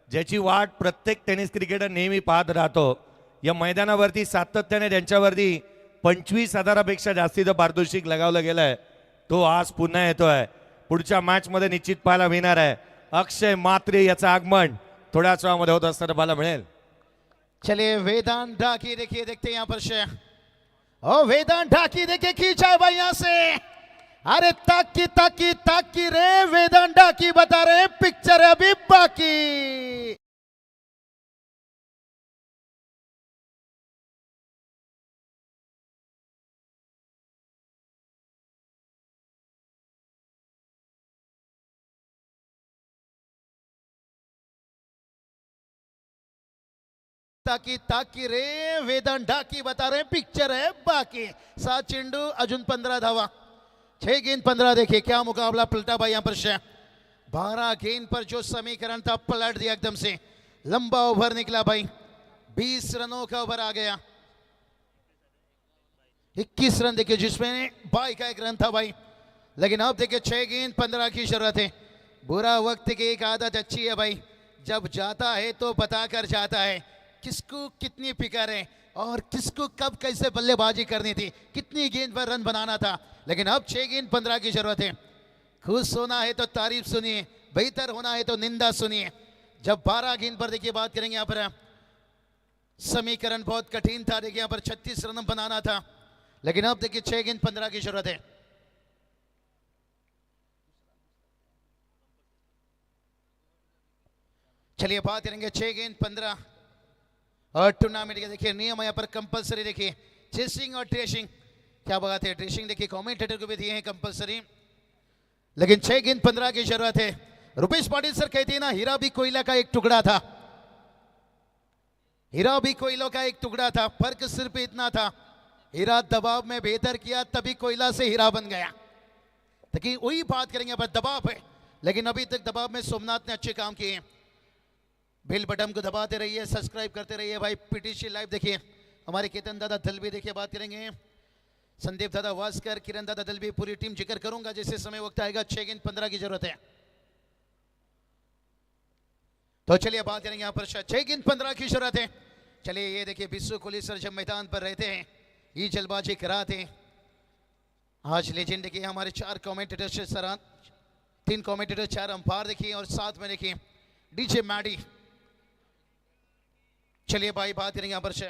ज्याची वाट प्रत्येक टेनिस क्रिकेटर नेहमी पाहत राहतो। या मैदानावरती सातत्याने त्यांच्यावरती 25,000पेक्षा जास्तीचं पारितोषिक लगावलं गेलंय, तो आज पुन्हा येतोय। पुढच्या मॅच मध्ये निश्चित पाहायला मिळणार आहे। अक्षय मात्रे याचं आगमन थोड्याच वेळामध्ये होत असताना पाहायला मिळेल। चलिए वेदांत ढाकी देखिए, देखते हैं यहाँ पर से। ओ वेदांत ढाकी देखिए खींचा है भाई यहाँ से। अरे ताकी ताकी ताकी रे, वेदांत ढाकी बता रहे पिक्चर है अभी बाकी। ताकी ताकी रे, वेदांत ढाकी बता रहे पिक्चर है बाकी। 7 चेंडू अजून 15 धावा, 6 गेंद 15। देखिए क्या मुकाबला पलटा भाई यहाँ पर से। 12 गेंद पर जो समीकरण था पलट दिया एकदम से। लंबा ओवर निकला भाई, 20 रनों का ओवर आ गया। 21 रन देखिए, जिसमें 22 का एक रन था भाई। लेकिन अब देखिए 6 गेंद 15 की जरूरत है। बुरा वक्त की एक आदत अच्छी है भाई, जब जाता है तो बताकर जाता है किसको कितनी फिक्र है और किसको कब कैसे बल्लेबाजी करनी थी, कितनी गेंद पर रन बनाना था। लेकिन अब 6 गेंद 15 की जरूरत है। खुश होना है तो तारीफ सुनिए, बेहतर होना है तो निंदा सुनिए। जब 12 गेंद पर देखिए बात करेंगे यहाँ पर, समीकरण बहुत कठिन था। देखिए यहाँ पर 36 रन बनाना था, लेकिन अब देखिए 6 गेंद 15 की जरूरत है। चलिए बात करेंगे 6 गेंद 15 और टूर्नामेंट के देखिए नियम यहाँ पर कंपलसरी। देखिए चेसिंग और ट्रेसिंग, क्या बात है। ट्रेसिंग देखिए कमेंटेटर को भी दिए हैं कंपलसरी, लेकिन 6 गेंद 15 की जरूरत है। रुपेश पाटिल सर कहते हैं ना, हीरा भी कोयला का एक टुकड़ा था, हीरा भी कोयलों का एक टुकड़ा था। फर्क सिर्फ इतना था, हीरा दबाव में बेहतर किया तभी कोयला से हीरा बन गया। देखिए वही बात करेंगे, पर दबाव है, लेकिन अभी तक दबाव में सोमनाथ ने अच्छे काम किए हैं। बेल बटन को दबाते रहिए, सब्सक्राइब करते रहिए भाई। पीटीसी लाइव देखिए, हमारे केतन दादा दलवी देखिए बात करेंगे, संदीप दादा वास्कर, किरण दादा दलवी, पूरी टीम जिक्र करूंगा जैसे समय वक्त आएगा। 6 गेंद 15 की जरूरत है। तो चलिए बात करेंगे यहाँ पर 6 गेंद 15 की जरूरत है। चलिए ये देखिए बिस्सू कोहली सर जब मैदान पर रहते हैं ये जलबाजी कराते हैं। आज लेजेंड देखिए हमारे 4 कमेंटेटर से सर, 3 कमेंटेटर 4 अंपायर देखिए, और साथ में देखिए डीजे मैडी। चलिए भाई बात करेंगे यहाँ पर से,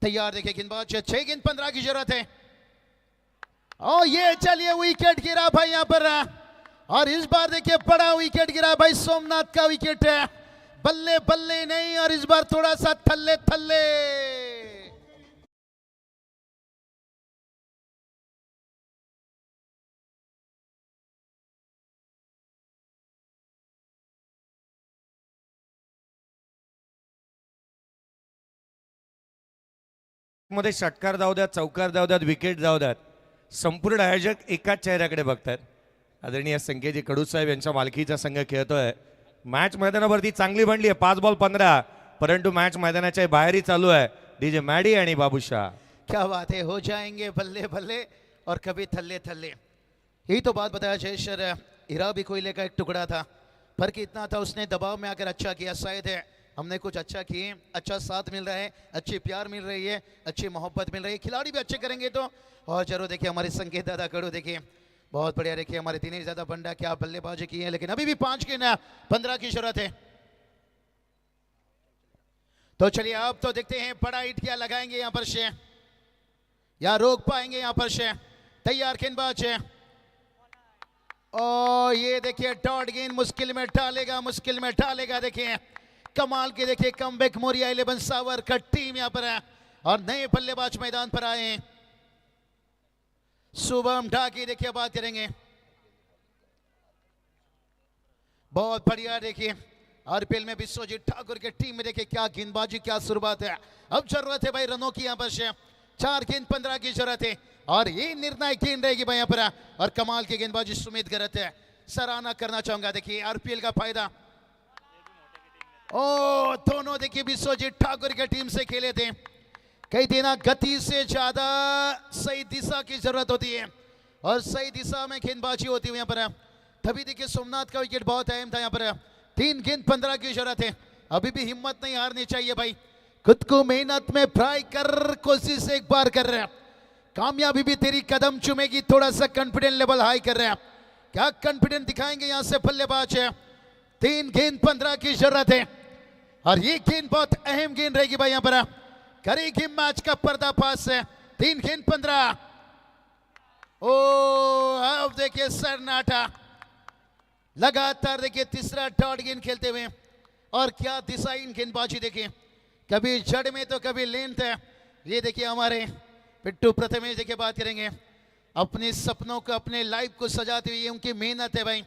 तैयार देखिए गेंदबाज। 6 गेंद 15 की जरूरत है। और ये चलिए विकेट गिरा भाई यहाँ पर, और इस बार देखिए बड़ा विकेट गिरा भाई, सोमनाथ का विकेट है। बल्ले बल्ले नहीं, और इस बार थोड़ा सा थल्ले थल्ले। मध्ये षटकार जाऊ द्यात, चौकार जाऊ द्यात, विकेट जाऊ द्यात, संपूर्ण आयोजक एकाच चेहऱ्याकडे बघतात. आदरणीय संकेतजी कडूसाहेब यांच्या मालकीचा संघ खेळतोय. मॅच मैदानावरती चांगली बनली आहे, 5 बॉल 15, परंतु मॅच मैदानाच्या बाहेरही चालू आहे. डीजे मॅडी आणि बाबूशाह. क्या बात है, हो जाएंगे बल्ले बल्ले और कभी थल्ले थल्ले. यही तो बात बताया जय सर. हीरा भी कोयले का एक टुकड़ा था, फर्क इतना था उसने दबाव में आकर अच्छा किया. शायद है हमने कुछ अच्छा किए, अच्छा साथ मिल रहा है, अच्छी प्यार मिल रही है, अच्छी मोहब्बत मिल रही है. खिलाड़ी भी अच्छे करेंगे तो और जरूर. देखिए हमारे संकेत दादा कड़ू देखिए बहुत बढ़िया. देखिए हमारे दिनेश दादा बंडा क्या बल्लेबाजी की है, लेकिन अभी भी 5 के ना 15 की जरूरत है. तो चलिए अब तो देखते हैं बड़ा हिट क्या लगाएंगे यहाँ पर से, या रोक पाएंगे यहाँ पर से. तैयार गेंदबाज है और ये देखिए डॉट गेंद मुश्किल में डालेगा, मुश्किल में डालेगा. देखिए कमाल के देखिए कमबैक मोरिया 11 सावर का टीम यहाँ पर है और नए बल्लेबाज मैदान पर आए हैं. शुभम ढाकी देखिए बात करेंगे. बहुत बढ़िया. देखिए आरपीएल में विश्वजीत ठाकुर के टीम में देखिए क्या गेंदबाजी, क्या शुरुआत है. अब जरूरत है भाई रनों की यहाँ पर से. 4 गेंद 15 की जरूरत है और ये निर्णायक गेंद रहेगी भाई यहाँ पर. और कमाल की गेंदबाजी सुमित गरत है, सराहना करना चाहूंगा. देखिए आरपीएल का फायदा. ओ दोनों देखिए विश्वजीत ठाकुर के टीम से खेले थे. कई दिन गति से ज्यादा सही दिशा की जरूरत होती है और सही दिशा में गेंदबाजी होती है यहाँ पर. तभी देखिए सोमनाथ का विकेट बहुत अहम था यहाँ पर. 3 गेंद 15 की जरूरत है. अभी भी हिम्मत नहीं हारनी चाहिए भाई. खुद को मेहनत में फ्राई कर, कोशिश एक बार कर रहे हैं. कामयाबी भी तेरी कदम चुमेगी. थोड़ा सा कॉन्फिडेंस लेवल हाई कर रहे हैं. क्या कॉन्फिडेंस दिखाएंगे यहाँ से बल्लेबाज है. 3 गेंद 15 की जरूरत है और ये गेंद बहुत अहम गेंद रहेगी भाई यहाँ पर. करेगी मैच का पर्दाफाश है. 3 गेंद 15. ओ अब देखिए सरनाटा. लगातार देखिए तीसरा डॉट गेंद खेलते हुए और क्या दिशा इन गेंदबाजी. देखिए कभी जड़ में तो कभी लेंथ है. ये देखिए हमारे पिट्टू प्रथमेश देखिए बात करेंगे. अपने सपनों को, अपने लाइफ को सजाते हुए उनकी मेहनत है भाई.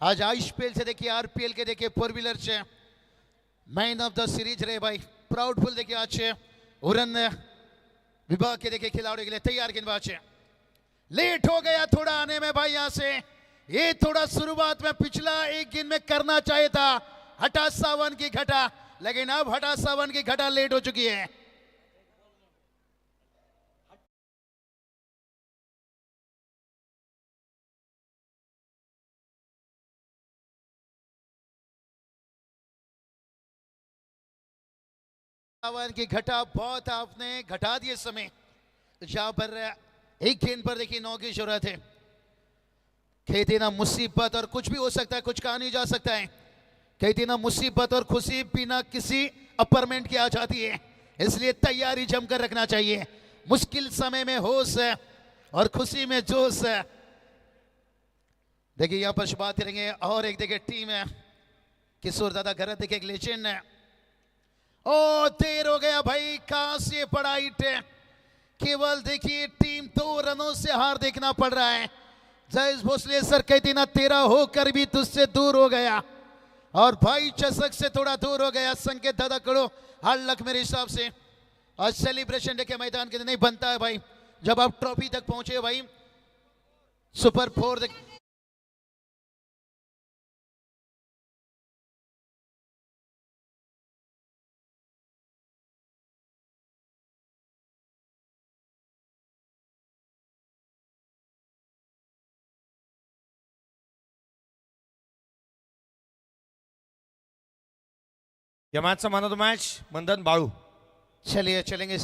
आज आईपीएल से देखिए आरपीएल के देखिए 4 wheeler say man of the series रहे भाई. प्राउडफुल देखिए आज से उड़न विभाग के देखिए खिलाड़ियों के लिए तैयार गेंदबाज है. लेट हो गया थोड़ा आने में भाई यहाँ से. ये थोड़ा शुरुआत में पिछला एक गेंद में करना चाहिए था. हटा सावन की घटा, लेकिन अब हटा सावन की घटा लेट हो चुकी है. सावन की घटा बहुत आपने घटा दिए समय. जहां पर एक गेंद पर देखिए 9 की जरूरत है. कहते ना मुसीबत और कुछ भी हो सकता है, कुछ कहा नहीं जा सकता है. कहते ना मुसीबत और खुशी बिना किसी अपार्टमेंट की आ जाती है. इसलिए तैयारी जमकर रखना चाहिए. मुश्किल समय में होश है और खुशी में जोश है. देखिए यहाँ पर बात करेंगे और एक देखिए टीम है किशोर दादा घर देखिए एक लेजेंड है. ओ देर हो गया भाई. कहां से बड़ा हिट है. केवल देखिए टीम 2 रनों से हार देखना पड़ रहा है. जयेश भोसले सर कहते ना तेरा होकर भी तुझसे दूर हो गया और भाई चषक से थोड़ा दूर हो गया. संकेत दादा करो हाल लक मेरे हिसाब से. आज सेलिब्रेशन देखे मैदान के नहीं बनता है भाई जब आप ट्रॉफी तक पहुंचे भाई. सुपर 4 या मॅचचा man of the match Mandan Balu. चलिए चलेंगे